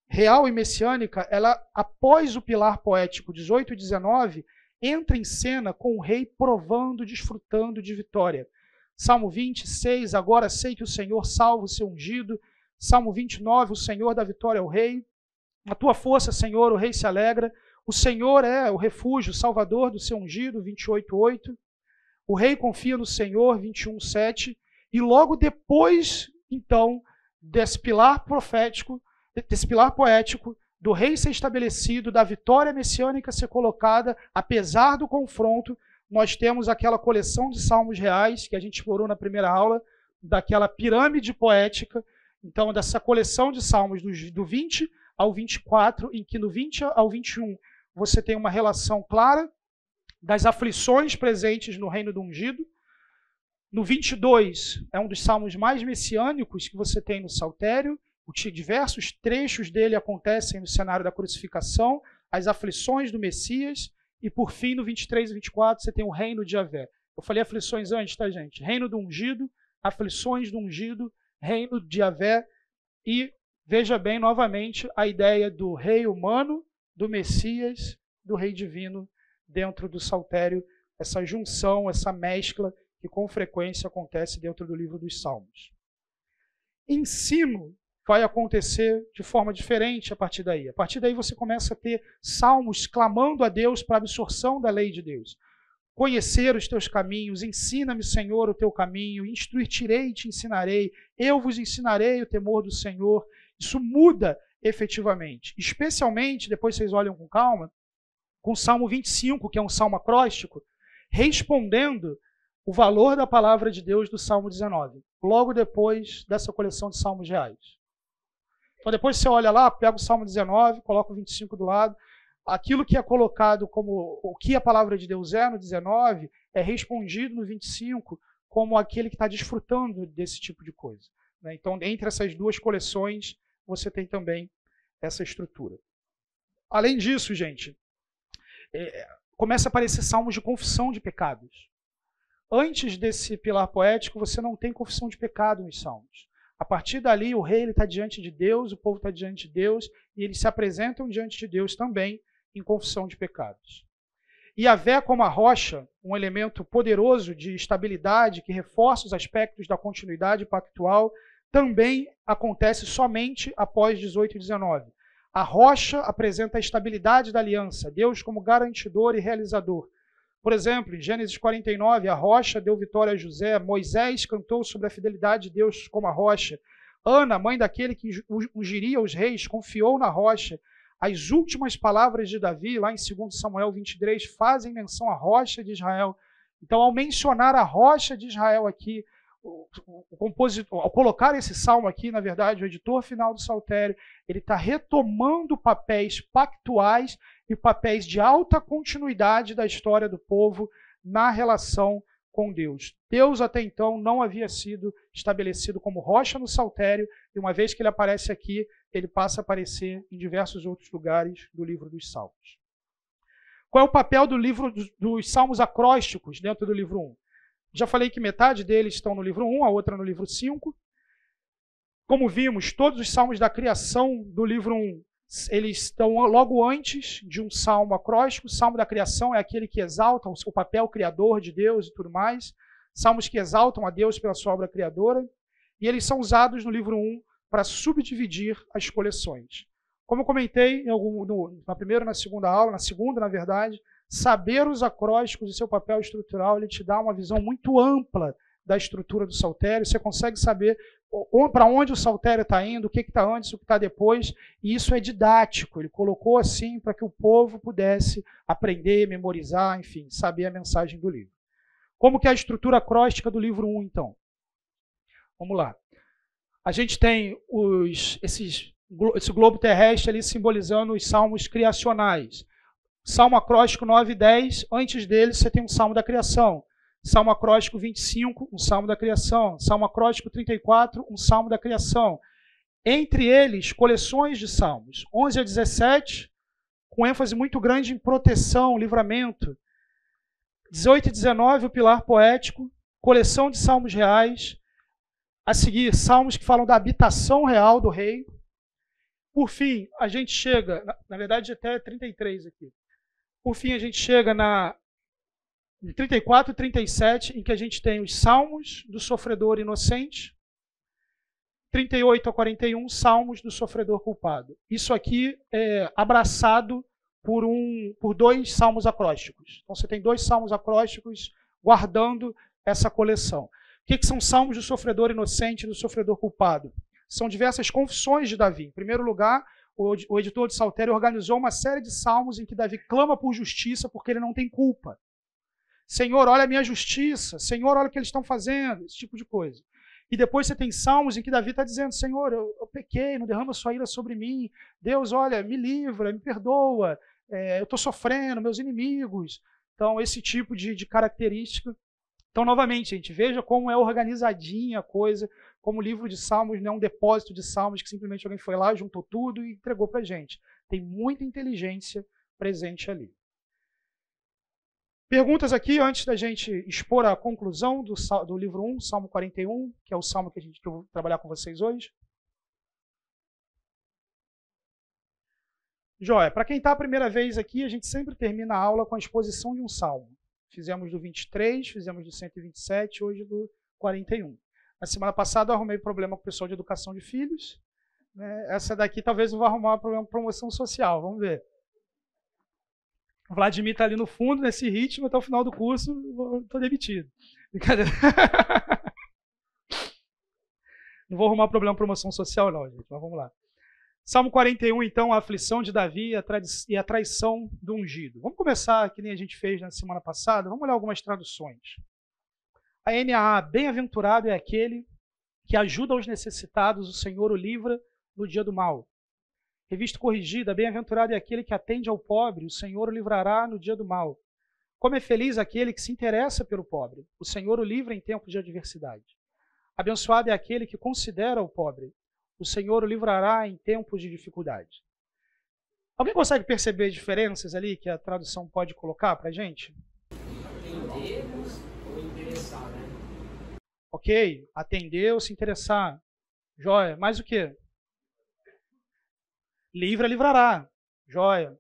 real e messiânica, ela, após o pilar poético 18 e 19, entra em cena com o rei provando, desfrutando de vitória. Salmo 26, agora sei que o Senhor salva o seu ungido. Salmo 29, o Senhor dá vitória ao rei. Na tua força, Senhor, o rei se alegra. O Senhor é o refúgio, o salvador do seu ungido, 28:8. O rei confia no Senhor, 21:7. E logo depois, então, desse pilar profético, desse pilar poético, do rei ser estabelecido, da vitória messiânica ser colocada, apesar do confronto, nós temos aquela coleção de salmos reais que a gente explorou na primeira aula, daquela pirâmide poética, então dessa coleção de salmos do 20 ao 24, em que no 20 ao 21 você tem uma relação clara das aflições presentes no reino do ungido. No 22 é um dos salmos mais messiânicos que você tem no Saltério. Diversos trechos dele acontecem no cenário da crucificação, as aflições do Messias, e por fim, no 23 e 24, você tem o reino de Javé. Eu falei aflições antes, tá, gente? Reino do ungido, aflições do ungido, reino de Javé, e veja bem, novamente, a ideia do rei humano, do Messias, do rei divino, dentro do Saltério, essa junção, essa mescla que com frequência acontece dentro do livro dos Salmos. Ensino vai acontecer de forma diferente a partir daí. A partir daí você começa a ter salmos clamando a Deus para a absorção da lei de Deus. Conhecer os teus caminhos, ensina-me, Senhor, o teu caminho, instruir-te-ei e te ensinarei, eu vos ensinarei o temor do Senhor. Isso muda efetivamente, especialmente, depois vocês olham com calma, com o Salmo 25, que é um salmo acróstico, respondendo o valor da palavra de Deus do Salmo 19, logo depois dessa coleção de salmos reais. Então depois você olha lá, pega o Salmo 19, coloca o 25 do lado, aquilo que é colocado como o que a palavra de Deus é no 19, é respondido no 25 como aquele que está desfrutando desse tipo de coisa. Então, entre essas duas coleções, você tem também essa estrutura. Além disso, gente, começa a aparecer salmos de confissão de pecados. Antes desse pilar poético, você não tem confissão de pecado nos salmos. A partir dali, o rei está diante de Deus, o povo está diante de Deus, e eles se apresentam diante de Deus também em confissão de pecados. E Yahvé como a rocha, um elemento poderoso de estabilidade que reforça os aspectos da continuidade pactual, também acontece somente após 18 e 19. A rocha apresenta a estabilidade da aliança, Deus como garantidor e realizador. Por exemplo, em Gênesis 49, a rocha deu vitória a José, Moisés cantou sobre a fidelidade de Deus como a rocha, Ana, mãe daquele que ungiria os reis, confiou na rocha. As últimas palavras de Davi, lá em 2 Samuel 23, fazem menção à rocha de Israel. Então, ao mencionar a rocha de Israel aqui, o compositor, ao colocar esse salmo aqui, na verdade, o editor final do Saltério, ele está retomando papéis pactuais e papéis de alta continuidade da história do povo na relação com Deus. Deus até então não havia sido estabelecido como rocha no Saltério, e uma vez que ele aparece aqui, ele passa a aparecer em diversos outros lugares do livro dos Salmos. Qual é o papel do livro dos Salmos acrósticos dentro do livro 1? Já falei que metade deles estão no livro 1, a outra no livro 5. Como vimos, todos os salmos da criação do livro 1, eles estão logo antes de um salmo acróstico. O salmo da criação é aquele que exalta o papel criador de Deus e tudo mais. Salmos que exaltam a Deus pela sua obra criadora. E eles são usados no livro 1 para subdividir as coleções. Como eu comentei na primeira e na segunda aula, na segunda, na verdade, saber os acrósticos e seu papel estrutural, ele te dá uma visão muito ampla da estrutura do saltério. Você consegue saber para onde o saltério está indo, o que está antes, o que está depois, e isso é didático. Ele colocou assim para que o povo pudesse aprender, memorizar, enfim, saber a mensagem do livro. Como que é a estrutura acróstica do livro 1, então? Vamos lá. A gente tem esse globo terrestre ali simbolizando os salmos criacionais. Salmo acróstico 9 e 10, antes dele você tem um salmo da criação. Salmo acróstico 25, um salmo da criação. Salmo acróstico 34, um salmo da criação. Entre eles, coleções de salmos. 11 a 17, com ênfase muito grande em proteção, livramento. 18 e 19, o pilar poético. Coleção de salmos reais. A seguir, salmos que falam da habitação real do rei. Por fim, a gente chega, na verdade até 33 aqui. Por fim, a gente chega em 34 e 37, em que a gente tem os salmos do sofredor inocente, 38 a 41, salmos do sofredor culpado. Isso aqui é abraçado por dois salmos acrósticos. Então você tem dois salmos acrósticos guardando essa coleção. O que são salmos do sofredor inocente e do sofredor culpado? São diversas confissões de Davi. Em primeiro lugar, o editor de Saltério organizou uma série de salmos em que Davi clama por justiça porque ele não tem culpa. Senhor, olha a minha justiça. Senhor, olha o que eles estão fazendo. Esse tipo de coisa. E depois você tem salmos em que Davi está dizendo, Senhor, eu pequei, não derrama sua ira sobre mim. Deus, olha, me livra, me perdoa. Eu estou sofrendo, meus inimigos. Então, esse tipo de característica. Então, novamente, gente, veja como é organizadinha a coisa, como o livro de Salmos não é um depósito de Salmos que simplesmente alguém foi lá, juntou tudo e entregou para a gente. Tem muita inteligência presente ali. Perguntas aqui, antes da gente expor a conclusão do livro 1, Salmo 41, que é o salmo que eu vou trabalhar com vocês hoje. Joia, para quem está a primeira vez aqui, a gente sempre termina a aula com a exposição de um salmo. Fizemos do 23, fizemos do 127, hoje do 41. Na semana passada eu arrumei problema com o pessoal de educação de filhos, né? Essa daqui talvez eu vá arrumar uma promoção social, vamos ver. O Vladimir está ali no fundo, nesse ritmo, até o final do curso, estou demitido. Brincadeira. Não vou arrumar problema promoção social não, gente, mas vamos lá. Salmo 41, então, a aflição de Davi e a traição do ungido. Vamos começar, que nem a gente fez na semana passada, vamos olhar algumas traduções. A NAA, bem-aventurado é aquele que ajuda os necessitados, o Senhor o livra no dia do mal. Revista Corrigida, bem-aventurado é aquele que atende ao pobre, o Senhor o livrará no dia do mal. Como é feliz aquele que se interessa pelo pobre, o Senhor o livra em tempos de adversidade. Abençoado é aquele que considera o pobre, o Senhor o livrará em tempos de dificuldade. Alguém consegue perceber diferenças ali que a tradução pode colocar para a gente? Atender ou interessar, né? Ok, atender ou se interessar. Joia. Mais o quê? Livra, livrará. Joia.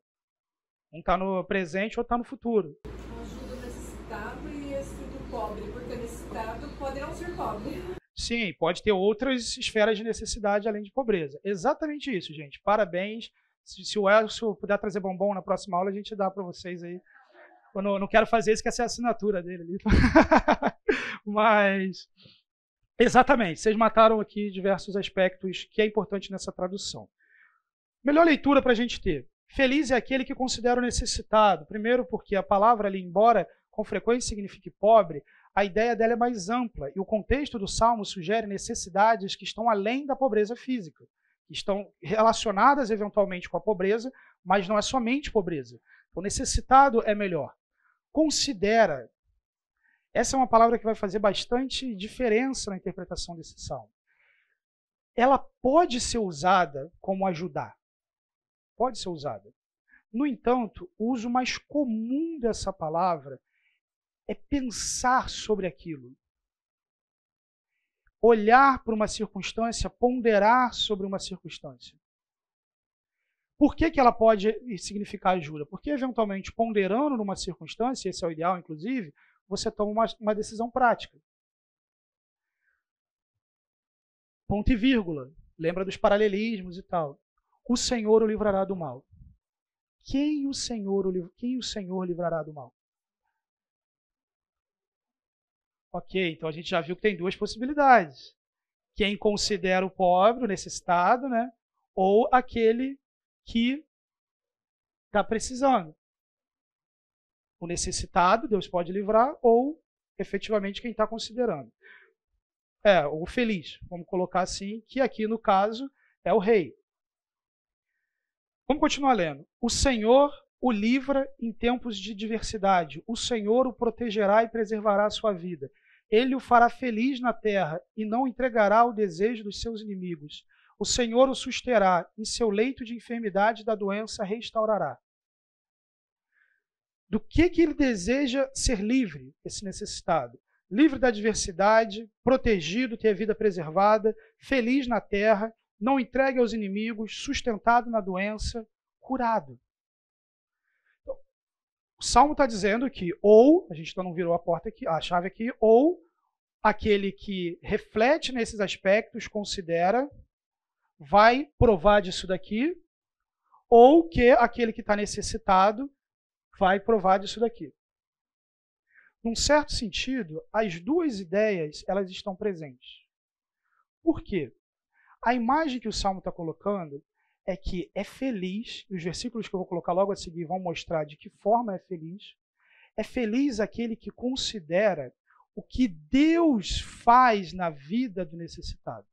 Um está no presente, outro está no futuro. Ajuda o necessitado e esse do pobre, porque o necessitado pode não ser pobre. Sim, pode ter outras esferas de necessidade além de pobreza. Exatamente isso, gente. Parabéns. Se o Elcio puder trazer bombom na próxima aula, a gente dá para vocês aí. Eu não quero fazer isso, que essa é a assinatura dele ali. Mas, exatamente, vocês mataram aqui diversos aspectos que é importante nessa tradução. Melhor leitura para a gente ter. Feliz é aquele que considera o necessitado. Primeiro porque a palavra ali, embora com frequência signifique pobre, a ideia dela é mais ampla e o contexto do Salmo sugere necessidades que estão além da pobreza física, que estão relacionadas eventualmente com a pobreza, mas não é somente pobreza. O necessitado é melhor. Considera. Essa é uma palavra que vai fazer bastante diferença na interpretação desse Salmo. Ela pode ser usada como ajudar. Pode ser usada. No entanto, o uso mais comum dessa palavra é pensar sobre aquilo. Olhar para uma circunstância, ponderar sobre uma circunstância. Por que ela pode significar ajuda? Porque, eventualmente, ponderando numa circunstância, esse é o ideal, inclusive, você toma uma decisão prática. Ponto e vírgula. Lembra dos paralelismos e tal. O Senhor o livrará do mal. Quem o Senhor livrará do mal? Ok, então a gente já viu que tem duas possibilidades. Quem considera o pobre, o necessitado, né? Ou aquele que está precisando. O necessitado, Deus pode livrar, ou efetivamente quem está considerando. O feliz, vamos colocar assim, que aqui no caso é o rei. Vamos continuar lendo. O Senhor o livra em tempos de adversidade. O Senhor o protegerá e preservará a sua vida. Ele o fará feliz na terra e não entregará ao desejo dos seus inimigos. O Senhor o susterá, em seu leito de enfermidade da doença restaurará. Do que ele deseja ser livre, esse necessitado? Livre da adversidade, protegido, ter a vida preservada, feliz na terra, não entregue aos inimigos, sustentado na doença, curado. Então, o Salmo está dizendo que ou, a gente ainda não virou a porta aqui, a chave aqui, ou aquele que reflete nesses aspectos, considera, vai provar disso daqui, ou que aquele que está necessitado vai provar disso daqui. Num certo sentido, as duas ideias elas estão presentes. Por quê? A imagem que o Salmo está colocando é que é feliz, e os versículos que eu vou colocar logo a seguir vão mostrar de que forma é feliz aquele que considera o que Deus faz na vida do necessitado.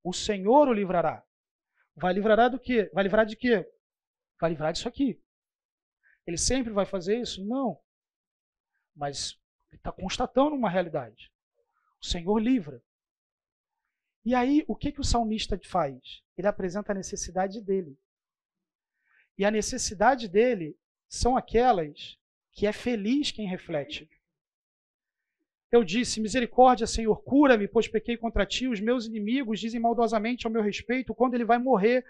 O Senhor o livrará. Vai livrar do quê? Vai livrar de quê? Vai livrar disso aqui. Ele sempre vai fazer isso? Não. Mas ele está constatando uma realidade. O Senhor livra. E aí, o que o salmista faz? Ele apresenta a necessidade dele. E a necessidade dele são aquelas que é feliz quem reflete. Eu disse, misericórdia, Senhor, cura-me, pois pequei contra ti. Os meus inimigos dizem maldosamente ao meu respeito quando ele vai morrer.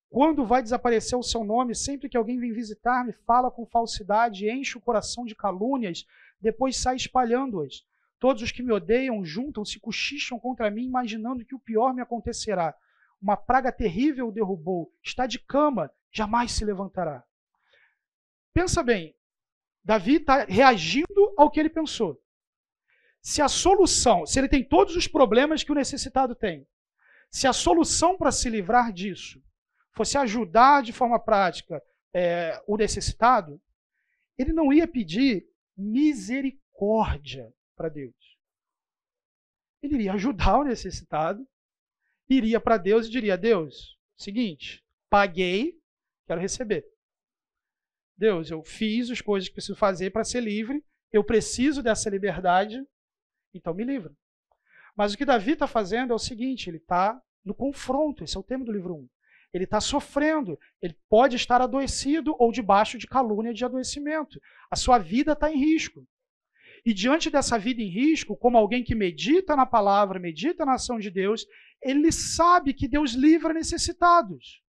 Quando vai desaparecer o seu nome? Sempre que alguém vem visitar-me, fala com falsidade, enche o coração de calúnias, depois sai espalhando-as. Todos os que me odeiam juntam-se, cochicham contra mim, imaginando que o pior me acontecerá. uma praga terrível o derrubou, está de cama, jamais se levantará. Pensa bem, Davi está reagindo ao que ele pensou. Se a solução, se ele tem todos os problemas que o necessitado tem, se a solução para se livrar disso fosse ajudar de forma prática o necessitado, ele não ia pedir misericórdia para Deus. Ele iria ajudar o necessitado, iria para Deus e diria: Deus, seguinte, paguei, quero receber. Deus, eu fiz as coisas que preciso fazer para ser livre, eu preciso dessa liberdade, então me livra. Mas o que Davi está fazendo é o seguinte, ele está no confronto, esse é o tema do livro 1. Ele está sofrendo, ele pode estar adoecido ou debaixo de calúnia de adoecimento. A sua vida está em risco. E diante dessa vida em risco, como alguém que medita na palavra, medita na ação de Deus, ele sabe que Deus livra necessitados.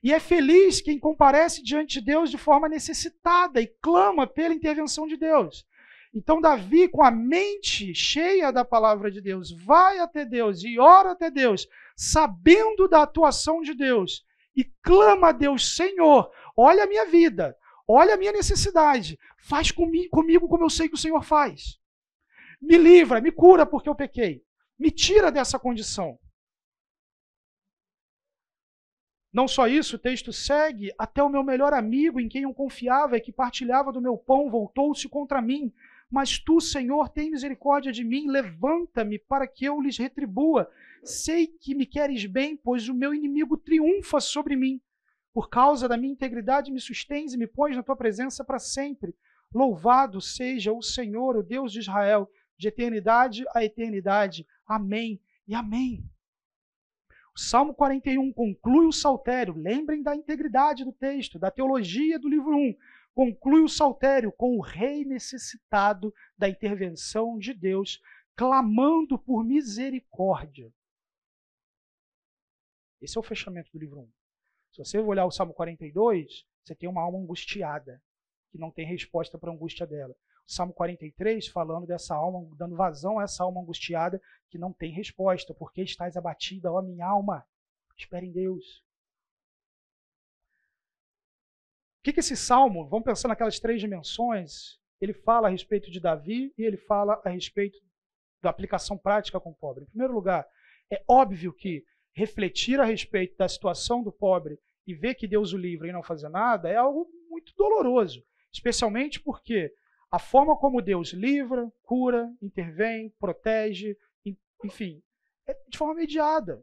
E é feliz quem comparece diante de Deus de forma necessitada e clama pela intervenção de Deus. Então Davi, com a mente cheia da palavra de Deus, vai até Deus e ora até Deus, sabendo da atuação de Deus, e clama a Deus: Senhor, olha a minha vida, olha a minha necessidade, faz comigo como eu sei que o Senhor faz. Me livra, me cura porque eu pequei, me tira dessa condição. Não só isso, o texto segue: até o meu melhor amigo, em quem eu confiava e que partilhava do meu pão, voltou-se contra mim. Mas tu, Senhor, tem misericórdia de mim, levanta-me para que eu lhes retribua. Sei que me queres bem, pois o meu inimigo triunfa sobre mim. Por causa da minha integridade me sustens e me pões na tua presença para sempre. Louvado seja o Senhor, o Deus de Israel, de eternidade a eternidade. Amém e amém. O Salmo 41 conclui o saltério. Lembrem da integridade do texto, da teologia do livro 1. Conclui o saltério com o rei necessitado da intervenção de Deus, clamando por misericórdia. Esse é o fechamento do livro 1. Se você olhar o Salmo 42, você tem uma alma angustiada, que não tem resposta para a angústia dela. O Salmo 43, falando dessa alma, dando vazão a essa alma angustiada, que não tem resposta. Porque estás abatida, ó minha alma? Espere em Deus. O que esse salmo, vamos pensar naquelas 3 dimensões, ele fala a respeito de Davi e ele fala a respeito da aplicação prática com o pobre. Em primeiro lugar, é óbvio que refletir a respeito da situação do pobre e ver que Deus o livra e não fazer nada é algo muito doloroso, especialmente porque a forma como Deus livra, cura, intervém, protege, enfim, é de forma mediada.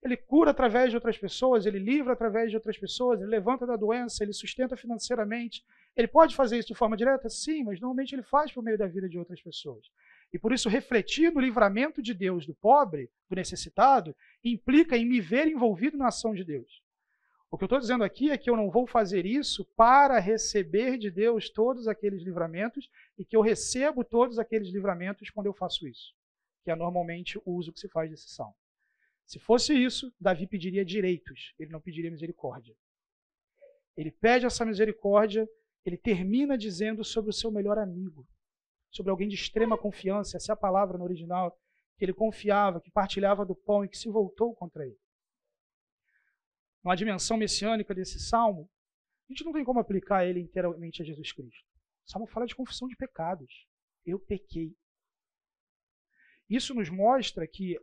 Ele cura através de outras pessoas, ele livra através de outras pessoas, ele levanta da doença, ele sustenta financeiramente. Ele pode fazer isso de forma direta? Sim, mas normalmente ele faz por meio da vida de outras pessoas. E por isso, refletir no livramento de Deus do pobre, do necessitado, implica em me ver envolvido na ação de Deus. O que eu estou dizendo aqui é que eu não vou fazer isso para receber de Deus todos aqueles livramentos e que eu recebo todos aqueles livramentos quando eu faço isso, que é normalmente o uso que se faz desse salmo. Se fosse isso, Davi pediria direitos, ele não pediria misericórdia. Ele pede essa misericórdia, ele termina dizendo sobre o seu melhor amigo, sobre alguém de extrema confiança, essa é a palavra no original, que ele confiava, que partilhava do pão e que se voltou contra ele. Uma dimensão messiânica desse salmo, a gente não tem como aplicar ele inteiramente a Jesus Cristo. O salmo fala de confissão de pecados. Eu pequei. Isso nos mostra que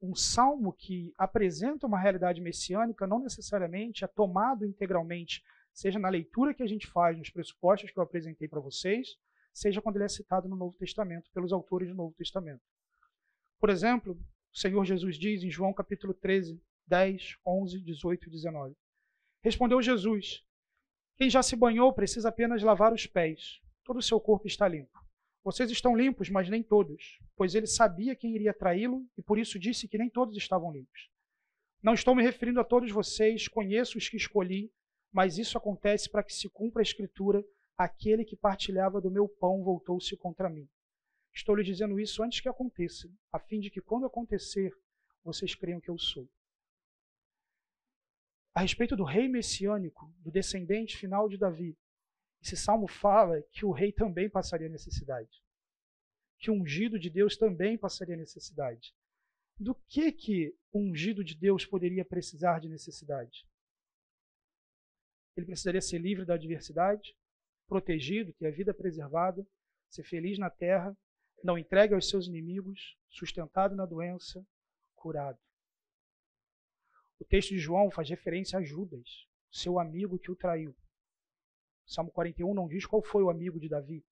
um salmo que apresenta uma realidade messiânica não necessariamente é tomado integralmente, seja na leitura que a gente faz, nos pressupostos que eu apresentei para vocês, seja quando ele é citado no Novo Testamento, pelos autores do Novo Testamento. Por exemplo, o Senhor Jesus diz em João capítulo 13, 10, 11, 18 e 19. Respondeu Jesus: quem já se banhou precisa apenas lavar os pés, todo o seu corpo está limpo. Vocês estão limpos, mas nem todos, pois ele sabia quem iria traí-lo e por isso disse que nem todos estavam limpos. Não estou me referindo a todos vocês, conheço os que escolhi, mas isso acontece para que se cumpra a Escritura: aquele que partilhava do meu pão voltou-se contra mim. Estou lhe dizendo isso antes que aconteça, a fim de que quando acontecer, vocês creiam que eu sou. A respeito do rei messiânico, do descendente final de Davi, esse salmo fala que o rei também passaria necessidade, que o ungido de Deus também passaria necessidade. Do que o ungido de Deus poderia precisar de necessidade? Ele precisaria ser livre da adversidade, protegido, ter a vida preservada, ser feliz na terra, não entregue aos seus inimigos, sustentado na doença, curado. O texto de João faz referência a Judas, seu amigo que o traiu. O Salmo 41 não diz qual foi o amigo de Davi,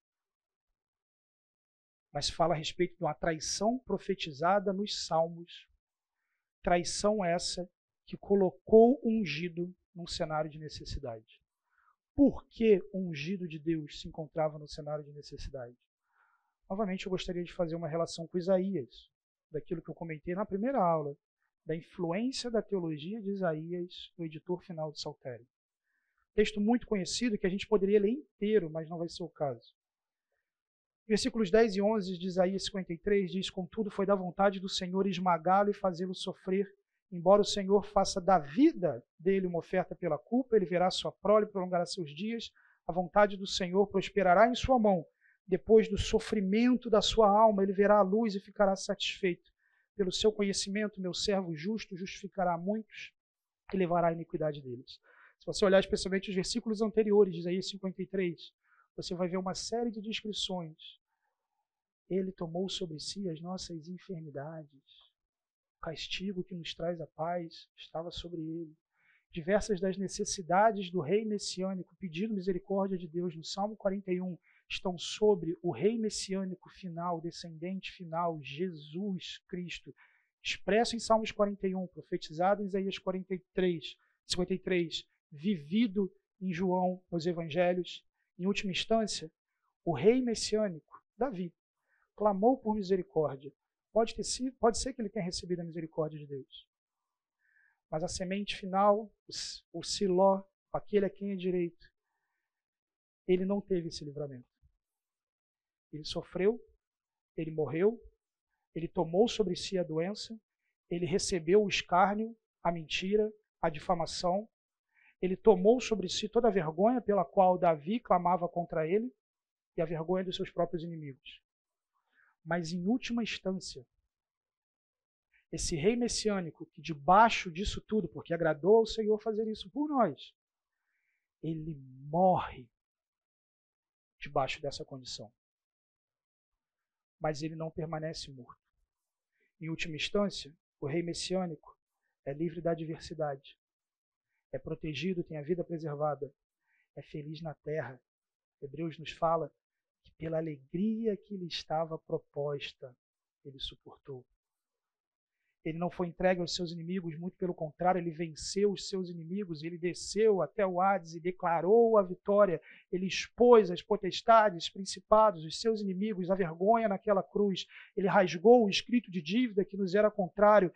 mas fala a respeito de uma traição profetizada nos Salmos. Traição essa que colocou o ungido num cenário de necessidade. Por que o ungido de Deus se encontrava no cenário de necessidade? Novamente, eu gostaria de fazer uma relação com Isaías, daquilo que eu comentei na primeira aula, da influência da teologia de Isaías no editor final de Saltério. Texto muito conhecido que a gente poderia ler inteiro, mas não vai ser o caso. Versículos 10 e 11 de Isaías 53 diz: Contudo, foi da vontade do Senhor esmagá-lo e fazê-lo sofrer. Embora o Senhor faça da vida dele uma oferta pela culpa, ele verá sua prole, prolongará seus dias. A vontade do Senhor prosperará em sua mão. Depois do sofrimento da sua alma, ele verá a luz e ficará satisfeito. Pelo seu conhecimento, meu servo justo justificará muitos e levará a iniquidade deles. Se você olhar especialmente os versículos anteriores de Isaías 53, você vai ver uma série de descrições. Ele tomou sobre si as nossas enfermidades. O castigo que nos traz a paz estava sobre ele. Diversas das necessidades do rei messiânico pedindo misericórdia de Deus no Salmo 41 estão sobre o rei messiânico final, descendente final, Jesus Cristo, expresso em Salmos 41, profetizado em Isaías 53, vivido em João, nos Evangelhos. Em última instância, o rei messiânico, Davi, clamou por misericórdia. Pode ser que ele tenha recebido a misericórdia de Deus. Mas a semente final, o Siló, aquele a quem é direito, ele não teve esse livramento. Ele sofreu, ele morreu, ele tomou sobre si a doença, ele recebeu o escárnio, a mentira, a difamação, ele tomou sobre si toda a vergonha pela qual Davi clamava contra ele e a vergonha dos seus próprios inimigos. Mas, em última instância, esse rei messiânico, que debaixo disso tudo, porque agradou ao Senhor fazer isso por nós, ele morre debaixo dessa condição. Mas ele não permanece morto. Em última instância, o rei messiânico é livre da adversidade, é protegido, tem a vida preservada, é feliz na terra. Hebreus nos fala que pela alegria que lhe estava proposta, ele suportou. Ele não foi entregue aos seus inimigos, muito pelo contrário, ele venceu os seus inimigos, ele desceu até o Hades e declarou a vitória, ele expôs as potestades, principados, os seus inimigos, a vergonha naquela cruz, ele rasgou o escrito de dívida que nos era contrário,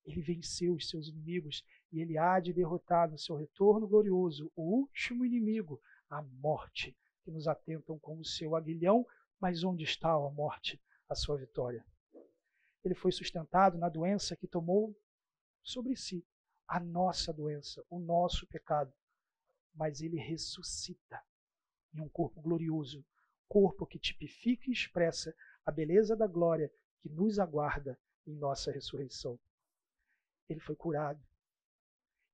ele venceu os seus inimigos e ele há de derrotar no seu retorno glorioso o último inimigo, a morte, que nos atentam como seu aguilhão, mas onde está a morte, a sua vitória? Ele foi sustentado na doença que tomou sobre si, a nossa doença, o nosso pecado. Mas ele ressuscita em um corpo glorioso, corpo que tipifica e expressa a beleza da glória que nos aguarda em nossa ressurreição. Ele foi curado.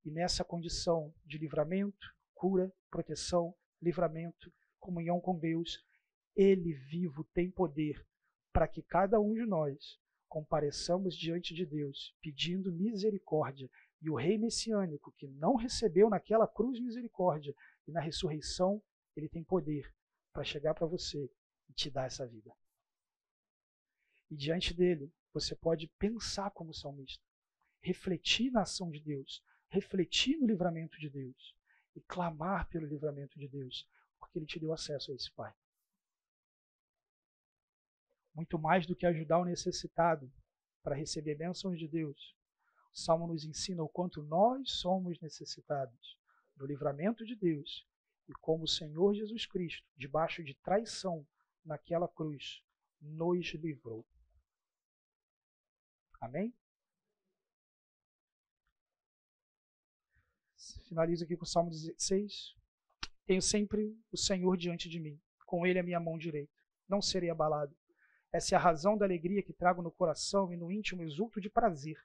E nessa condição de livramento, cura, proteção, livramento, comunhão com Deus, ele vivo tem poder para que cada um de nós compareçamos diante de Deus, pedindo misericórdia. E o rei messiânico, que não recebeu naquela cruz misericórdia, e na ressurreição, ele tem poder para chegar para você e te dar essa vida. E diante dele, você pode pensar como salmista, refletir na ação de Deus, refletir no livramento de Deus e clamar pelo livramento de Deus, porque ele te deu acesso a esse Pai. Muito mais do que ajudar o necessitado para receber bênçãos de Deus, o Salmo nos ensina o quanto nós somos necessitados do livramento de Deus e como o Senhor Jesus Cristo, debaixo de traição naquela cruz, nos livrou. Amém? Finalizo aqui com o Salmo 16. Tenho sempre o Senhor diante de mim, com ele a minha mão direita. Não serei abalado. Essa é a razão da alegria que trago no coração e no íntimo exulto de prazer.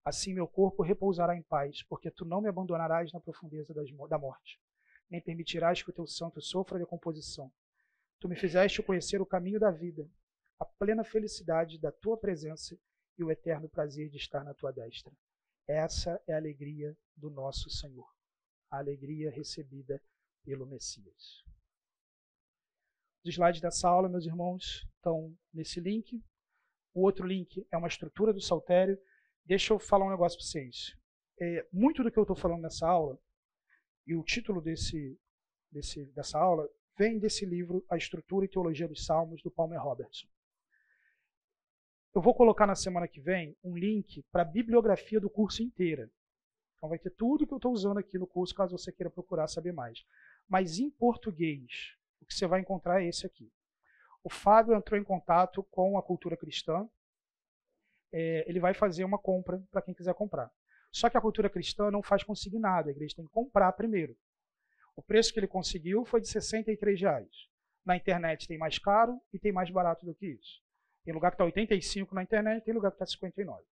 Assim meu corpo repousará em paz, porque tu não me abandonarás na profundeza da morte, nem permitirás que o teu santo sofra decomposição. Tu me fizeste conhecer o caminho da vida, a plena felicidade da tua presença e o eterno prazer de estar na tua destra. Essa é a alegria do nosso Senhor, a alegria recebida pelo Messias. Os slides dessa aula, meus irmãos, estão nesse link. O outro link é uma estrutura do saltério. Deixa eu falar um negócio para vocês. Muito do que eu estou falando nessa aula, e o título dessa aula, vem desse livro, A Estrutura e Teologia dos Salmos, do Palmer Robertson. Eu vou colocar na semana que vem um link para a bibliografia do curso inteira. Então vai ter tudo que eu estou usando aqui no curso, caso você queira procurar saber mais. Mas em português, o que você vai encontrar é esse aqui. O Fábio entrou em contato com a Cultura Cristã. Ele vai fazer uma compra para quem quiser comprar. Só que a Cultura Cristã não faz consignado, a igreja tem que comprar primeiro. O preço que ele conseguiu foi de R$ 63. Na internet tem mais caro e tem mais barato do que isso. Tem lugar que está 85 na internet, tem lugar que está 59.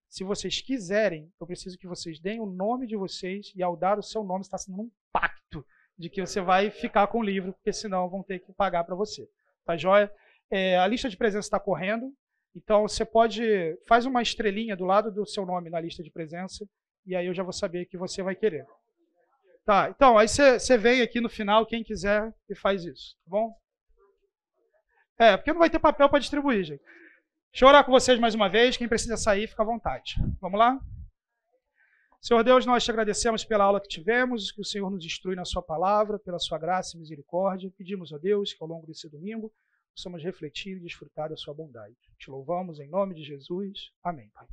Se vocês quiserem, eu preciso que vocês deem o nome de vocês, e ao dar o seu nome, está sendo um pacto de que você vai ficar com o livro, porque senão vão ter que pagar para você. Tá joia? A lista de presença está correndo, então você faz uma estrelinha do lado do seu nome na lista de presença, e aí eu já vou saber que você vai querer. Tá, então, aí você vem aqui no final, quem quiser, e faz isso, tá bom? Porque não vai ter papel para distribuir, gente. Deixa eu orar com vocês mais uma vez. Quem precisa sair, fica à vontade. Vamos lá? Senhor Deus, nós te agradecemos pela aula que tivemos, que o Senhor nos instrui na sua palavra, pela sua graça e misericórdia. Pedimos a Deus que ao longo desse domingo possamos refletir e desfrutar da sua bondade. Te louvamos em nome de Jesus. Amém, Pai.